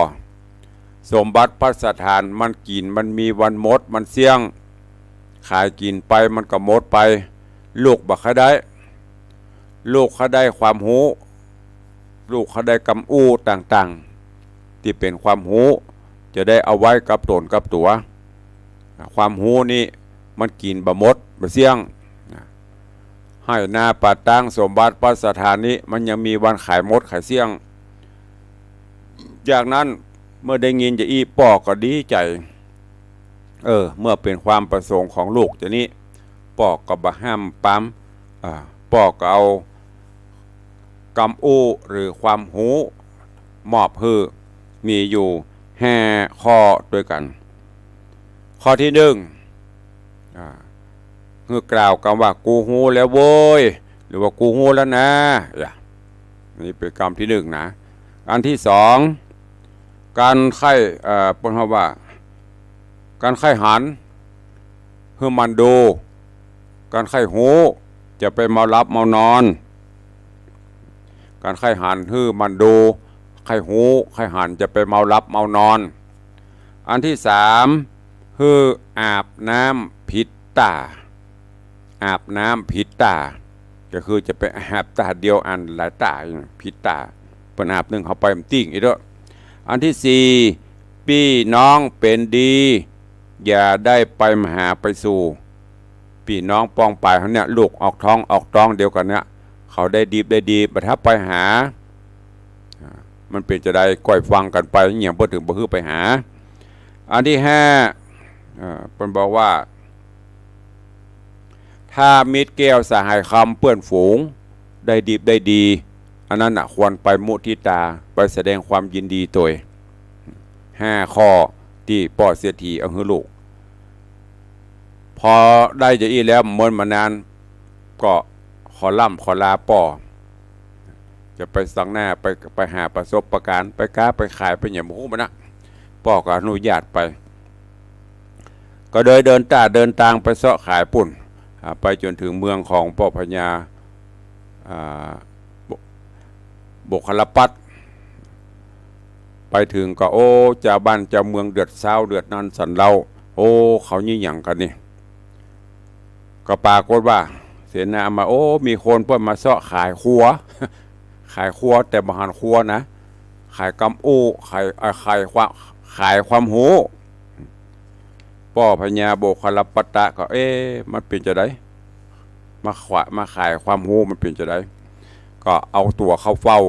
สมบัติพัสถานมันกินมันมีวันหมดมันเสี่ยงขายกินไปมันก็หมดไปลูกบักเขาได้ลูกเขาได้ความรู้ลูกเขาได้กำอู้ต่างๆที่เป็นความรู้จะได้เอาไว้กับตนกับตัวความรู้นี่มันกินบะมดบะเสี่ยงให้หน้าปัดตั้งสมบัติพัสถานนี้มันยังมีวันขายมดขายเสี่ยงจากนั้นเมื่อได้ยินจะอีป่อก็ดีใจเมื่อเป็นความประสงค์ของลูกจะนี้ป่อก็บะห้ามปั๊มป่อก็เอากำอู้หรือความหูมอบฮือมีอยู่5 ข้อด้วยกันข้อที่คือกล่าวคำว่ากูหูแล้วโว้ยหรือว่ากูหูแล้วนะนี่เป็นคำที่1นะอันที่2การไข้เป็นคำว่าการไข้หันคือมันดูการไข้หูจะไปเมารับเมานอนการไข้หันคือมันดูไข้หูไข้หันจะไปเมารับเมานอนอันที่3คืออาบน้ำผิดตาอาบน้ำผิดตาก็คือจะไปอาบตาเดียวอันหลายตาผิดตาเป็นอาบนึงเขาไปมันติ้งอีกแล้วอันที่4พี่น้องเป็นดีอย่าได้ไปมหาไปสู่พี่น้องปองปลายเขาเนี่ยลูกออกท้องเดียวกันเนี่ยเขาได้ดีประทับไปหามันเป็นจะได้ก่อยฟังกันไปอย่างพอถึงบ่ฮือไปหาอันที่5เป็นบอกว่าถ้ามิตรแก้วสหายคำเปื้อนฝูงได้ดีอันนั้นควรไปมุทิตาไปแสดงความยินดีตัว5 ข้อที่ป่อเสียทีเอาให้ลูกพอได้จะอีแล้วเมื่อมานานก็ขอลาป่อจะไปสังหน้าไปหาประสบประการไปค้าไปขายไปอย่างมูมันนะป่อก็อนุญาตไปก็เดินทางไปเสาะขายปุ่นไปจนถึงเมืองของป่อพญาบุคลปัตไปถึงก็โอ้เจ้าบ้านเจ้าเมืองเดือดเศร้าเดือดนั้นสันเราโอ้เขานี่หยั่งกันนี่ก็ปรากฏว่าเสนามาโอ้มีคนเพิ่นมาเสาะขายครัวแต่บหันครัวนะ ขายกำอู้ขายความหูป้อพญาโบคลปตะก็มันเป็นจะได้มาขายความหูมันเป็นจะได้ก็เอาตัวเข้าเฝ้า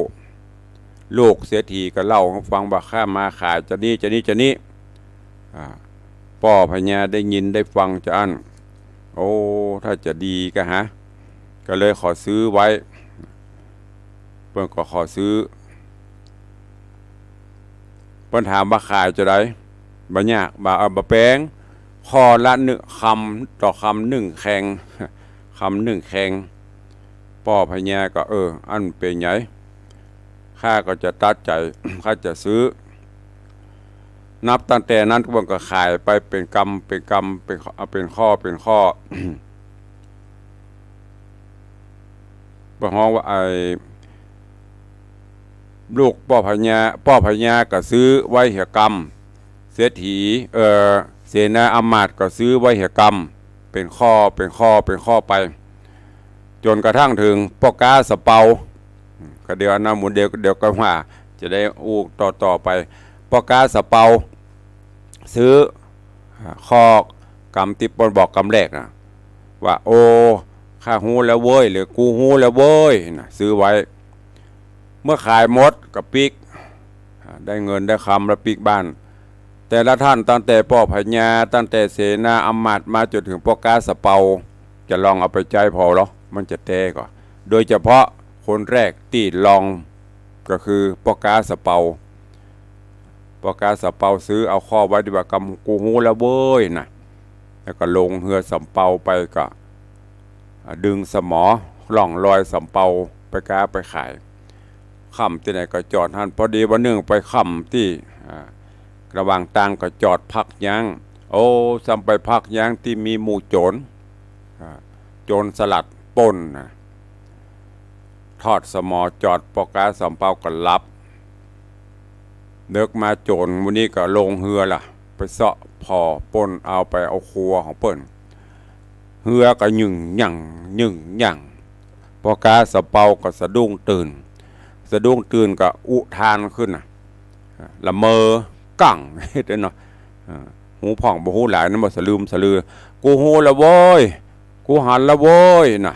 ลูกเสียทีก็เล่าให้ฟังว่าข้ามาขายจะนี่ป้อพญาได้ยินได้ฟังจะอันโอ้ถ้าจะดีก็ก็เลยขอซื้อไว้เพิ่นก็ขอซื้อเพิ่นถามว่าขายจะได้บ่ยากบ่แพงข้อละ1 คำต่อคำ1 แข่งคำ1 แข่งป้อพญาก็อันเป็นไงข้าก็จะตัดใจ ข้าจะซื้อนับตั้งแต่นั้นก็มันก็ขายไปเป็นกำเป็นข้อบอกว่าลูกป้อพญาก็ซื้อไว้เหี่ยกรรมเศรษฐีเสนาอำมาตย์ก็ซื้อไว้เหี่ยกรรมเป็นข้อไปจนกระทั่งถึงพ่อกาสะเปาก็เดี๋ยวนะหมุนเดี๋ยวก็ว่าจะได้อู้ต่อไปพ่อกาสะเปาซื้อข้อกรรมติปนบอกกรรมแรกนะว่าโอ้ข้าหูแล้วเว้ยหรือกูหูแล้วเว้ยนะซื้อไว้เมื่อขายหมดกับปิกได้เงินได้คำแล้วปิกบ้านแต่ละท่านตั้งแต่ป้อพญาตั้งแต่เสนาอำมาตย์มาจนถึงพ่อกาสะเปาจะลองเอาไปใจพอหรอมันจะแตกก่อนโดยเฉพาะคนแรกตีลองก็คือพ่อกาสะเปาซื้อเอาข้อไว้ดีกว่ากำกูหูแล้วเว้ยนะแล้วก็ลงเรือสำเปาไปก็ดึงสมอล่องลอยสำเปาไปก้าไปขายค่ำที่ไหนก็จอดหันพอดีวันหนึ่งไปค่ำที่ระหว่างทางก็จอดพักยั้งโอ้ซ้ำไปพักยั้งที่มีหมู่โจรสลัดป่นนะทอดสมอจอดปอกาสำเปาก็รับเดิกมาโจรวันนี้ก็ลงเรือล่ะไปเสาะพอป่นเอาไปเอาครัวของเปิ้นเรือก็หยั่งปอกาสำเปาก็สะดุ้งตื่นก็อุทานขึ้นละเมอกั่งเด้อเนาะหูผ่องบ่หูหลายนั่นบ่สลือกูหูละโว้ยกูหันละโว้ยน่ะ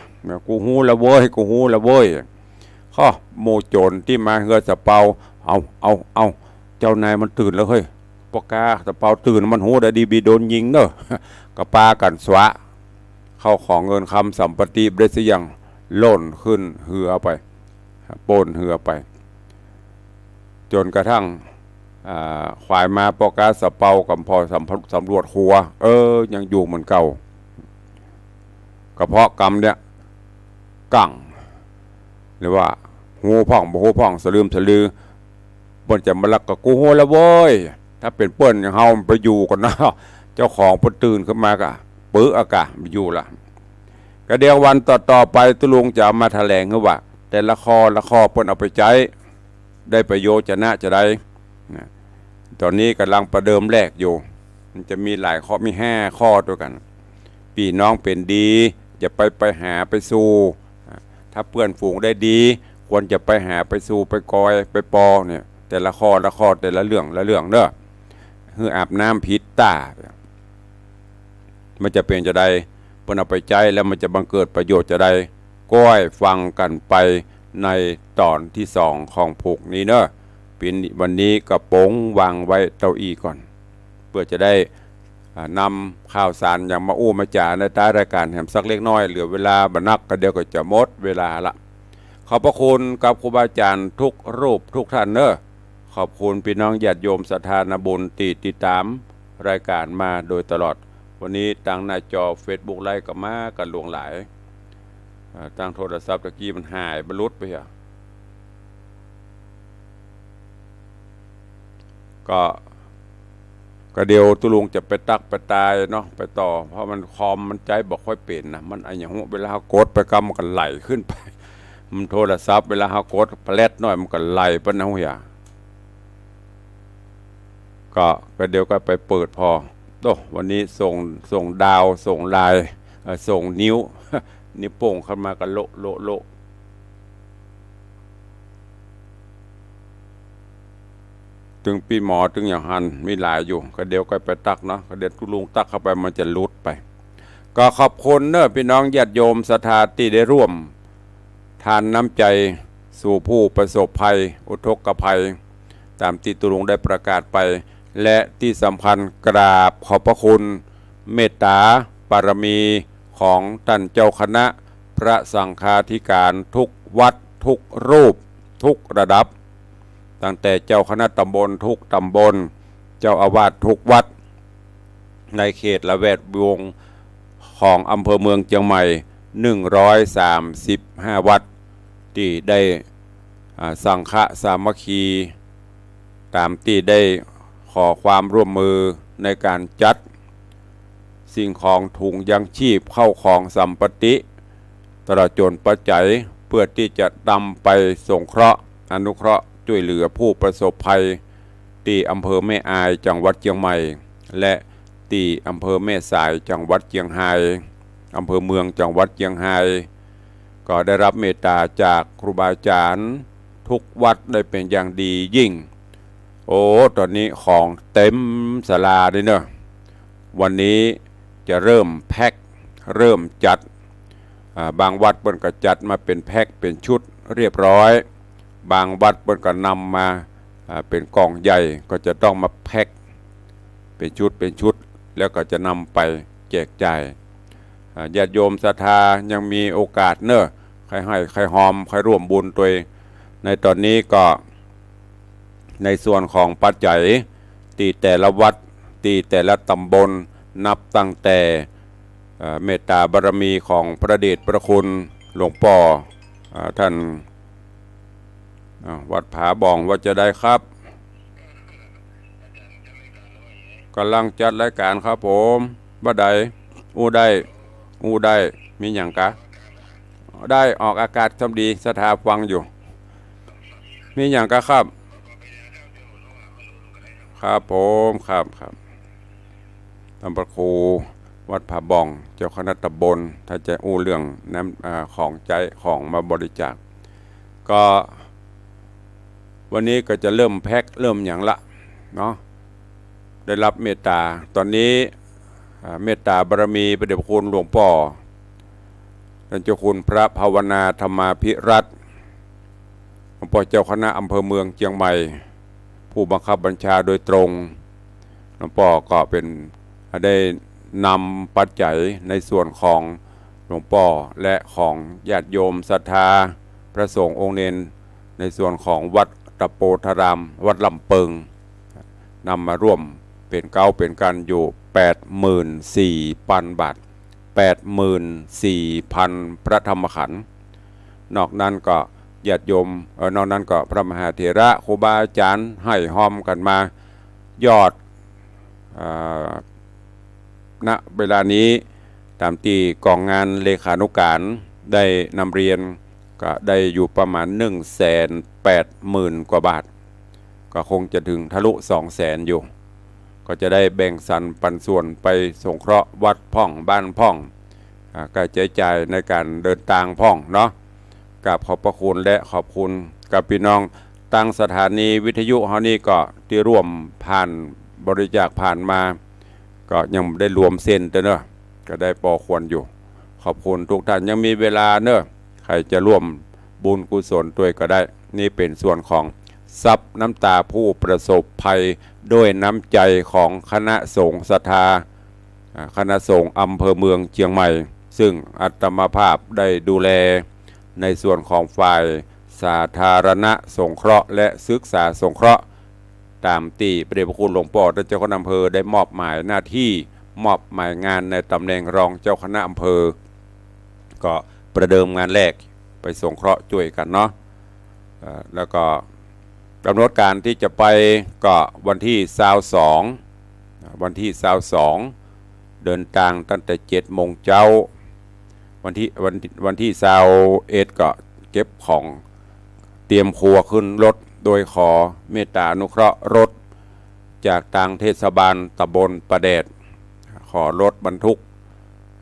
กูหูละโว้ยข้อโมโจรที่มาเฮือสะเปาเอาเจ้านายมันตื่นแล้วเฮ้ยปอกาสะเปาตื่นมันหูได้ดีบีโดนยิงเด้อก็ปากันสวะเข้าของเงินคำสัมปติได้สิยังล่นขึ้นเหือไปปนเหือไปจนกระทั่งควายมาปอกาสะเปากับพอสำรวจครัวยังอยู่เหมือนเก่ากระเพาะกรรมเนี่ยกั่งหรือว่าหูพ่องบ่หูพ่องสลือเปิ้นจะมาลักกับกูโหแล้วเว้ยถ้าเป็นเปิ้นอย่างเฮาไปอยู่กันนะเจ้าของเปิ้นตื่นขึ้นมากะปื้ออากาศไปอยู่ละก็เดี๋ยววันต่อไปตุลุงจะมาแถลงว่าแต่ละข้อเปิ้นเอาไปใช้ได้ประโยชน์จะได้ตอนนี้กำลังประเดิมแรกอยู่มันจะมีหลายข้อมี5 ข้อด้วยกันพี่น้องเป็นดีอย่าไปหาไปสู่ถ้าเพื่อนฝูงได้ดีควรจะไปหาไปสู่ไปกอยไปปอเนี่ยแต่ละข้อแต่ละเรื่องเด้อคืออาบน้ำพิษตามันจะเป็นจะได้เพิ่นเอาไปใจแล้วมันจะบังเกิดประโยชน์จะได้ก้อยฟังกันไปในตอนที่2ของผูกนี้เนอะปีวันนี้กระโปงวางไว้เต้าอี้ก่อนเพื่อจะได้นำข่าวสารอย่างมาอู้มาจ่าในใต้รายการแหมสักเล็กน้อยเหลือเวลาบรรนักก็เดียวก็จะหมดเวลาละขอบพระคุณกับครูบาอาจารย์ทุกรูปทุกท่านเนอะขอบคุณพี่น้องญาติโยมศรัทธาบุญติดตามรายการมาโดยตลอดวันนี้ทางหน้าจอ Facebook ไลฟ์ก็มากันหลวงหลายทางโทรศัพท์ตะกี้มันหายบรรลุไปอ่ะก็เดียวตุลุงจะไปตักไปตายเนาะไปต่อเพราะมันคอมมันใจบอกค่อยเป็นนะมันอะไรอย่างเวลาเขากดไปกำมันก็ไหลขึ้นไปมันโทรศัพท์เวลาเขากดแปลดหน่อยมันก็ไหลไปนะหัวก็เดี๋ยวก็ไปเปิดพอโต้วันนี้ส่งดาวส่งลายส่งนิ้วโป่งขึ้นมากันโละ ถึงปีหมอถึงอย่างหันมีหลายอยู่ก็เดี๋ยวก็ไปตักเนาะก็เดี๋ยวทุลุงตักเข้าไปมันจะลุดไปก็ขอบคุณเนอะพี่น้องญาติโยมศรัทธาที่ได้ร่วมทานน้ำใจสู่ผู้ประสบภัยอุทกภัยตามที่ตุลุงได้ประกาศไปและที่สำคัญกราบขอบพระคุณเมตตาบารมีของท่านเจ้าคณะพระสังฆาธิการทุกวัดทุกรูปทุกระดับตั้งแต่เจ้าคณะตำบลทุกตำบลเจ้าอาวาสทุกวัดในเขตละแวดวงของอำเภอเมืองเชียงใหม่135วัดที่ได้สังฆสามัคคีตามที่ได้ขอความร่วมมือในการจัดสิ่งของถุงยังชีพเข้าของสัมปติตลอดจนปัจจัยเพื่อที่จะนำไปสงเคราะห์อนุเคราะห์ช่วยเหลือผู้ประสบภัยที่อำเภอแม่อายจังหวัดเชียงใหม่และที่อำเภอแม่สายจังหวัดเชียงรายอำเภอเมืองจังหวัดเชียงรายก็ได้รับเมตตาจากครูบาอาจารย์ทุกวัดได้เป็นอย่างดียิ่งโอ้ตอนนี้ของเต็มศาลาเลยเนอะวันนี้จะเริ่มแพ็คเริ่มจัดบางวัดเปิ้นก็จัดมาเป็นแพ็คเป็นชุดเรียบร้อยบางวัดเปิ้นก็นำมาเป็นกล่องใหญ่ก็จะต้องมาแพ็คเป็นชุดแล้วก็จะนำไปแจกจ่ายญาติโยมศรัทธายังมีโอกาสเนอะใครให้ใครหอมใครร่วมบุญตัวเองในตอนนี้ก็ในส่วนของปัจจัยตีแต่ละวัดตีแต่ละตำบลนับตั้งแต่เมตตาบารมีของพระเดชพระคุณหลวงพ่อท่านวัดผาบ่องว่าจะได้ครับกำลังจัดรายการครับผมว่าใดอู้ได้มีอย่างกะได้ออกอากาศทำดีสถาฟังอยู่มีอย่างกะครับครับผมครับตำประครูวัดผาบ่องเจ้าคณะตำบลถ้าจะอู้เรื่องน้ำของใจของมาบริจาคก็วันนี้ก็จะเริ่มแพ็คเริ่มอย่างละเนาะได้รับเมตตาตอนนี้เมตตาบารมีพระเดชพระคุณหลวงพ่อท่านเจ้าคุณพระภาวนาธรรมาภิรัตน์หลวงพ่อเจ้าคณะอำเภอเมืองเชียงใหม่ผู้บังคับบัญชาโดยตรงหลวงพ่อก็เป็นได้นำปัจจัยในส่วนของหลวงพ่อและของญาติโยมศรัทธาพระสงฆ์องค์เนนในส่วนของวัดตะโปธารามวัดลำเปิงนำมาร่วมเป็นเก้าเป็นกันอยู่ 84,000 บาท 84,000 พระธรรมขันธ์นอกนั้นก็ญาติโยมนอกนั้นก็พระมหาเถระครูบาอาจารย์ให้หอมกันมายอดณเวลานี้ตามที่กองงานเลขานุการได้นำเรียนก็ได้อยู่ประมาณ 180,000 กว่าบาทก็คงจะถึงทะลุ 200,000 อยู่ก็จะได้แบ่งสรรปันส่วนไปสงเคราะห์วัดพ่องบ้านพ่องการใช้จ่ายในการเดินทางพ่องเนาะกับขอบพระคุณและขอบคุณกับพี่น้องตั้งสถานีวิทยุเฮานี่ก็ที่ร่วมผ่านบริจาคผ่านมาก็ยังได้รวมเส้นเนอะก็ได้ปอควรอยู่ขอบคุณทุกท่านยังมีเวลาเนอะใครจะร่วมบุญกุศลด้วยก็ได้นี่เป็นส่วนของซับน้ำตาผู้ประสบภัยด้วยน้ำใจของคณะสงฆ์ศรัทธาคณะสงฆ์อำเภอเมืองเชียงใหม่ซึ่งอาตมาภาพได้ดูแลในส่วนของฝ่ายสาธารณสงเคราะห์และศึกษาสงเคราะห์ตามที่พระเดชพระคุณหลวงพ่อท่านเจ้าคณะอำเภอได้มอบหมายหน้าที่มอบหมายงานในตำแหน่งรองเจ้าคณะอำเภอก็ประเดิมงานแรกไปสงเคราะห์ช่วยกันเนาะแล้วก็กำหนดการที่จะไปก็วันที่22เดินทางตั้งแต่7 โมงเช้าวันที่21ก็เก็บของเตรียมครัวขึ้นรถโดยขอเมตตาอนุเคราะห์รถจากทางเทศบาลตำบลประแดดขอรถบรรทุก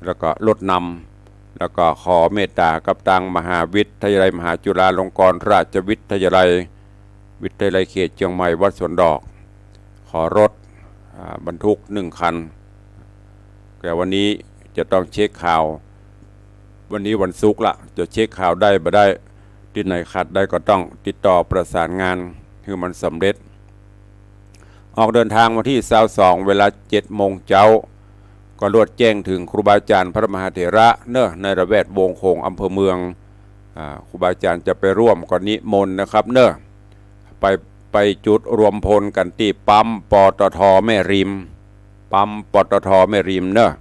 แล้วก็รถนำแล้วก็ขอเมตตากับทางมหาวิทยาลัยมหาจุฬาลงกรณราชวิทยาลัย วิทยาลัยเขตเชียงใหม่วัดสวนดอกขอรถบรรทุก1 คันแต่วันนี้จะต้องเช็คข่าววันนี้วันศุกร์ละจะเช็คข่าวได้บ่ได้ที่ไหนขัดได้ก็ต้องติดต่อประสานงานคือมันสำเร็จออกเดินทางวันที่22เวลา7 โมงเช้าก็รวดแจ้งถึงครูบาอาจารย์พระมหาเถระเนอะในระแวดวงโคงอำเภอเมืองครูบาอาจารย์จะไปร่วมก่อนนิมนต์นะครับเนอะไปจุดรวมพลกันที่ปั๊มปตท.แม่ริมปั๊มปตท.แม่ริมเนอะ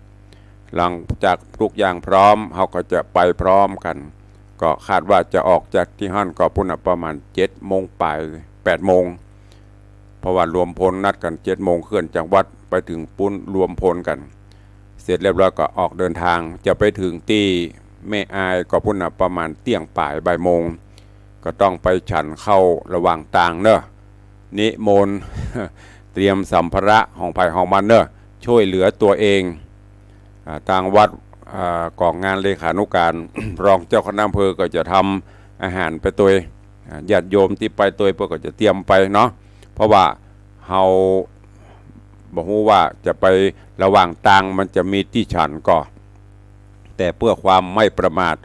หลังจากทุกอย่างพร้อมเขาก็จะไปพร้อมกันก็คาดว่าจะออกจากที่ห้านก็พุ่นประมาณ7 โมงปลาย8 โมงเพราะว่ารวมพลนัดกัน7 โมงเคลื่อนจากวัดไปถึงปุ้นรวมพลกันเสร็จเรียบร้อยก็ออกเดินทางจะไปถึงที่แม่อายก็พุ่นประมาณเที่ยงปลายบ่ายโมงก็ต้องไปฉันเข้าระหว่างต่างเนอะนิมนต์ เตรียมสัมภาระของภายของมันเนอะช่วยเหลือตัวเองทางวัดกองงานเลขานุการ รองเจ้าคณะอำเภอก็จะทำอาหารไปตัวญาติโยมที่ไปตัวเพื่อก็จะเตรียมไปเนาะเพราะว่าเฮาบอกว่าจะไประหว่างต่างมันจะมีที่ฉันก็แต่เพื่อความไม่ประมาท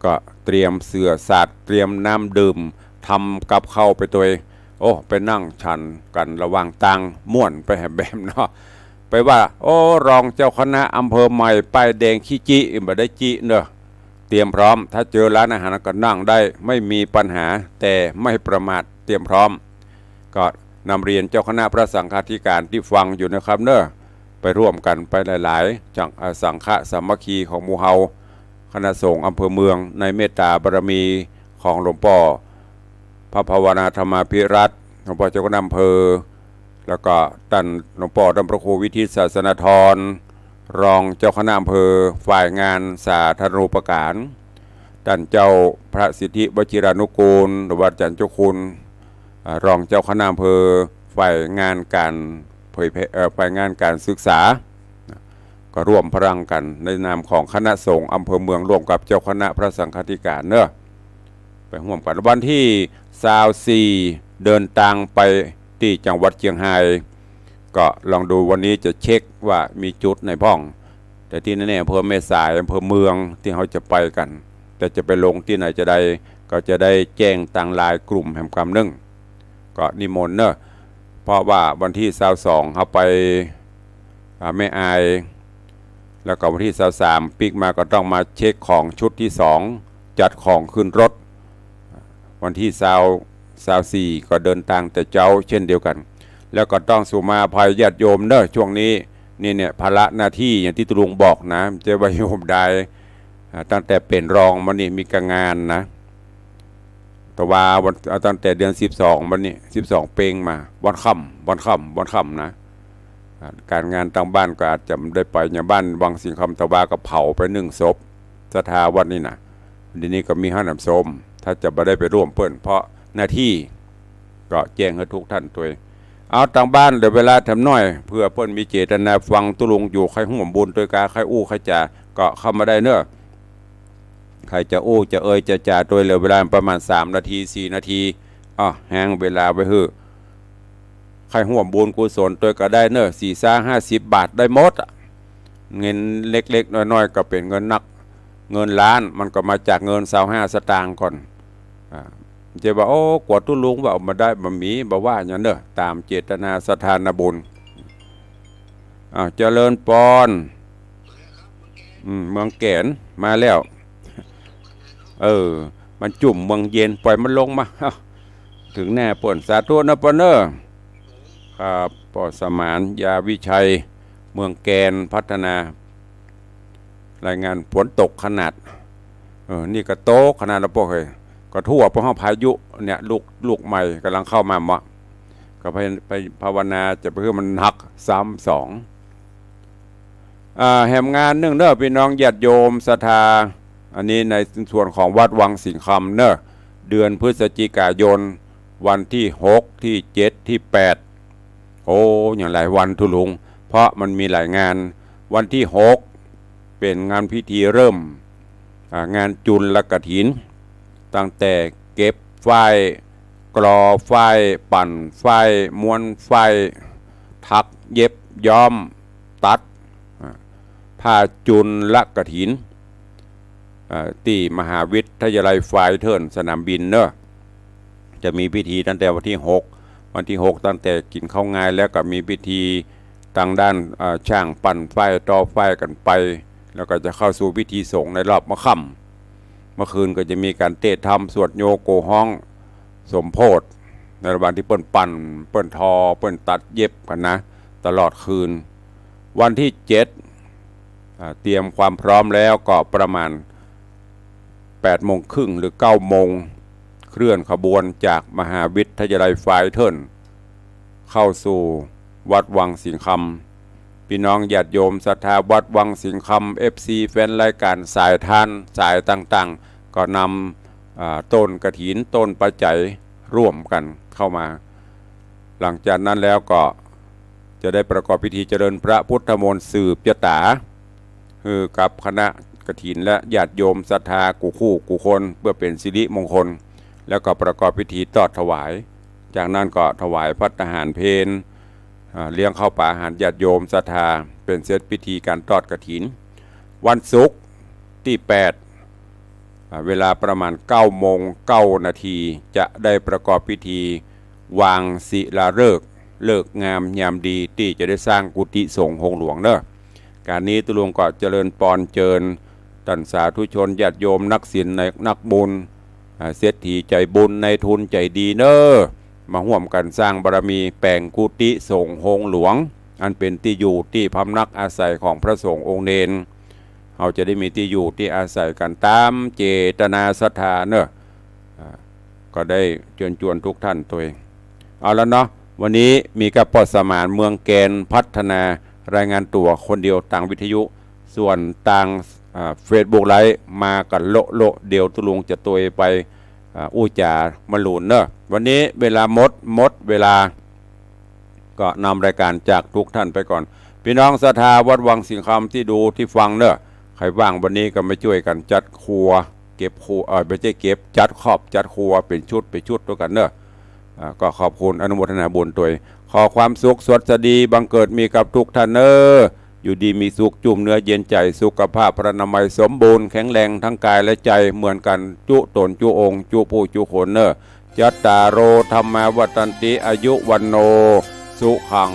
ก็เตรียมเสื่อสาดเตรียมน้ำดื่มทำกับข้าวไปตัวโอ้ไปนั่งฉันกันระหว่างต่างม่วนไปแหบแบบเนาะไปว่าโอ้รองเจ้าคณะอำเภอใหม่ป้ายแดงขี้จิบ่ได้จิเนอะเตรียมพร้อมถ้าเจอร้านอาหารก็นั่งได้ไม่มีปัญหาแต่ไม่ประมาทเตรียมพร้อมก็นำเรียนเจ้าคณะพระสังฆาธิการที่ฟังอยู่นะครับเนอะไปร่วมกันไปหลายๆจังสังฆะสามัคคีของหมู่เฮาคณะสงฆ์อำเภอเมืองในเมตตาบารมีของหลวงพ่อพระภาวนาธรรมาภิรัตน์หลวงพ่อเจ้าคณะอำเภอแล้วก็ท่านหลวงพ่อดำพระครูวิทิตศาสนธรรองเจ้าคณะอำเภอฝ่ายงานสาธารณูปการท่านเจ้าพระสิทธิวชิรานุกูลหรือว่าอาจารย์เจ้าคุณรองเจ้าคณะอำเภอฝ่ายงานการเผยแพร่ฝ่ายงานการศึกษาก็ร่วมพลังกันในนามของคณะสงฆ์อำเภอเมืองร่วมกับเจ้าคณะพระสังฆาธิการเนอะไปร่วมกันวันที่24เดินทางไปที่จังหวัดเชียงรายก็ลองดูวันนี้จะเช็คว่ามีจุดในพ้องแต่ที่แน่ๆอำเภอแม่สายอำเภอเมืองที่เขาจะไปกันแต่จะไปลงที่ไหนจะได้ก็จะได้แจ้งต่างลายกลุ่มแห่งความนึ่งก็นิมนต์เนอะเพราะว่าวันที่22เขาไปแม่อายแล้วก็วันที่23ปิกมาก็ต้องมาเช็คของชุดที่2จัดของขึ้นรถวันที่24ก็เดินทางแต่เจ้าเช่นเดียวกันแล้วก็ต้องสุมาภัยญาติโยมเนอะช่วงนี้นี่เนี่ยภาระหน้าที่อย่างที่ตุลุงบอกนะจะไปโยมได้ตั้งแต่เป็นรองมันนี่มีการงานนะแต่ว่าวันตั้งแต่เดือน12มันนี่12เปงมาวันค่ำนะการงานทางบ้านก็อาจจะได้ไปอย่างบ้านวังสิงคำตะวาก็เผาไป1 ศพศรัทธาวันนี้นะทีนี้ก็มีห้าน้ำส้มถ้าจะไม่ได้ไปร่วมเปิ้นเพราะหน้าที่ก็แจ้งให้ทุกท่านตัวเอาทางบ้านเดี๋ยวเวลาทำน้อยเพื่อเปิ้นมีเจตนาฟังตุลุงอยู่ใครห่วงบุญตัวกาใครอู้ใครจ่าก็เข้ามาได้เนอะใครจะอู้จะจะจ่าตัวเหลือเวลาประมาณ3 นาที4 นาทีแห้งเวลาไปเถอะใครห่วงบุญกุศลตัวก็ได้เนอะ40-50 บาทได้หมดเงินเล็กๆน้อยๆก็เป็นเงินนักเงินล้านมันก็มาจากเงิน25 สตางค์ก่อนจะบอกโอ้กวดตุลุงว่าเอามาได้บะหมี่บ่ว่าอย่างเนอะตามเจตนาสถานบุญเจริญปอนเมืองแก่นมาแล้วมันจุ่มเมืองเย็นปล่อยมันลงมาถึงแน่ปนสาธุนะปอนเนอร์ครับปอสมานยาวิชัยเมืองแกนพัฒนารายงานฝนตกขนาดนี่ก็โตขนาดละพวกก็ทั่วเพราะห้องพายุเนี่ยลูกใหม่กำลังเข้ามาก็ไปภาวนาจะเพื่อมันหัก3-2แห่งงานเนื่องเนอะพี่น้องญาติโยมศรัทธาอันนี้ในส่วนของวัดวังสิงคำเนอะเดือนพฤศจิกายนวันที่6ที่7ที่8โอ้อย่างหลายวันทุลุงเพราะมันมีหลายงานวันที่6เป็นงานพิธีเริ่มงานจุลกฐินตั้งแต่เก็บฝ้าย กรอฝ้ายปั่นฝ้ายม้วนฝ้ายถักเย็บย้อมตัดผ้าจุลและกฐินที่มหาวิทยาลัยฝ่ายเทิร์นสนามบินเนอะจะมีพิธีตั้งแต่วันที่6ตั้งแต่กินข้าวงายแล้วก็มีพิธีทางด้านช่างปั่นไฟต่อไฟกันไปแล้วก็จะเข้าสู่พิธีสงฆ์ในรอบมะค่ำเมื่อคืนก็จะมีการเตะธรรมสวดโยโกห้องสมโพธิในระหว่างที่เปิ้นปั่นเปิ้นทอเปิ้นตัดเย็บกันนะตลอดคืนวันที่7เตรียมความพร้อมแล้วก็ประมาณ8:30หรือ9 โมงเคลื่อนขบวนจากมหาวิทยาลัยฝ่ายเทิร์นเข้าสู่วัดวังสิงห์คำพี่น้องญาติโยมศรัทธาวัดวังสิงห์คำ FC แฟนรายการสายทานสายต่างๆก็นำต้นกฐินต้นปัจจัยร่วมกันเข้ามาหลังจากนั้นแล้วก็จะได้ประกอบพิธีเจริญพระพุทธมนต์สืบชะตาคือกับคณะกฐินและญาติโยมศรัทธากูคู่กูคนเพื่อเป็นสิริมงคลแล้วก็ประกอบพิธีทอดถวายจากนั้นก็ถวายภัตตาหารเพลเลี้ยงข้าวปลาอาหารญาติโยมศรัทธาเป็นเสร็จพิธีการทอดกฐินวันศุกร์ที่8เวลาประมาณ9:09จะได้ประกอบพิธีวางศิลาฤกษ์เลิกงามยามดีที่จะได้สร้างกุฏิสงฆ์หงหลวงเนอะการนี้ตุลวงก็เจริญปอนเจิญท่านสาธุชนญาติโยมนักศีลนักบุญเศรษฐีใจบุญในทุนใจดีเนอะมาร่วมกันสร้างบารมีแปลงกุฏิสงฆ์หงหลวงอันเป็นที่อยู่ที่พำนักอาศัยของพระสงฆ์องค์เนรเราจะได้มีที่อยู่ที่อาศัยกันตามเจตนาศรัทธาเนอะก็ได้เชิญชวนทุกท่านตัวเองเอาแล้วเนาะวันนี้มีกับปอดสมานเมืองแกนพัฒนารายงานตัวคนเดียวต่างวิทยุส่วนต่างเฟซบุ๊กไลฟ์มากันโลเดียวตุลุงจะตัวไปอู้จามาหลุนเนอะวันนี้เวลาหมดเวลาก็นำรายการจากทุกท่านไปก่อนพี่น้องศรัทธาวัดวังสิงห์คำที่ดูที่ฟังเนอะใครว่างวันนี้ก็มาช่วยกันจัดครัวเก็บครัวไม่ใช่เก็บจัดขอบจัดครัวเป็นชุดด้วยกันเนอะก็ขอบคุณอนุโมทนาบุญตัวขอความสุขสวัสดีบังเกิดมีกับทุกท่านเนอะอยู่ดีมีสุขจุ่มเนื้อเย็นใจสุขภาพพระนามัยสมบูรณ์แข็งแรงทั้งกายและใจเหมือนกันจุตนจุองค์จุผู้จุคนเนอะจัตตารโอธรรมาวัตันติอายุวันโนสุขัง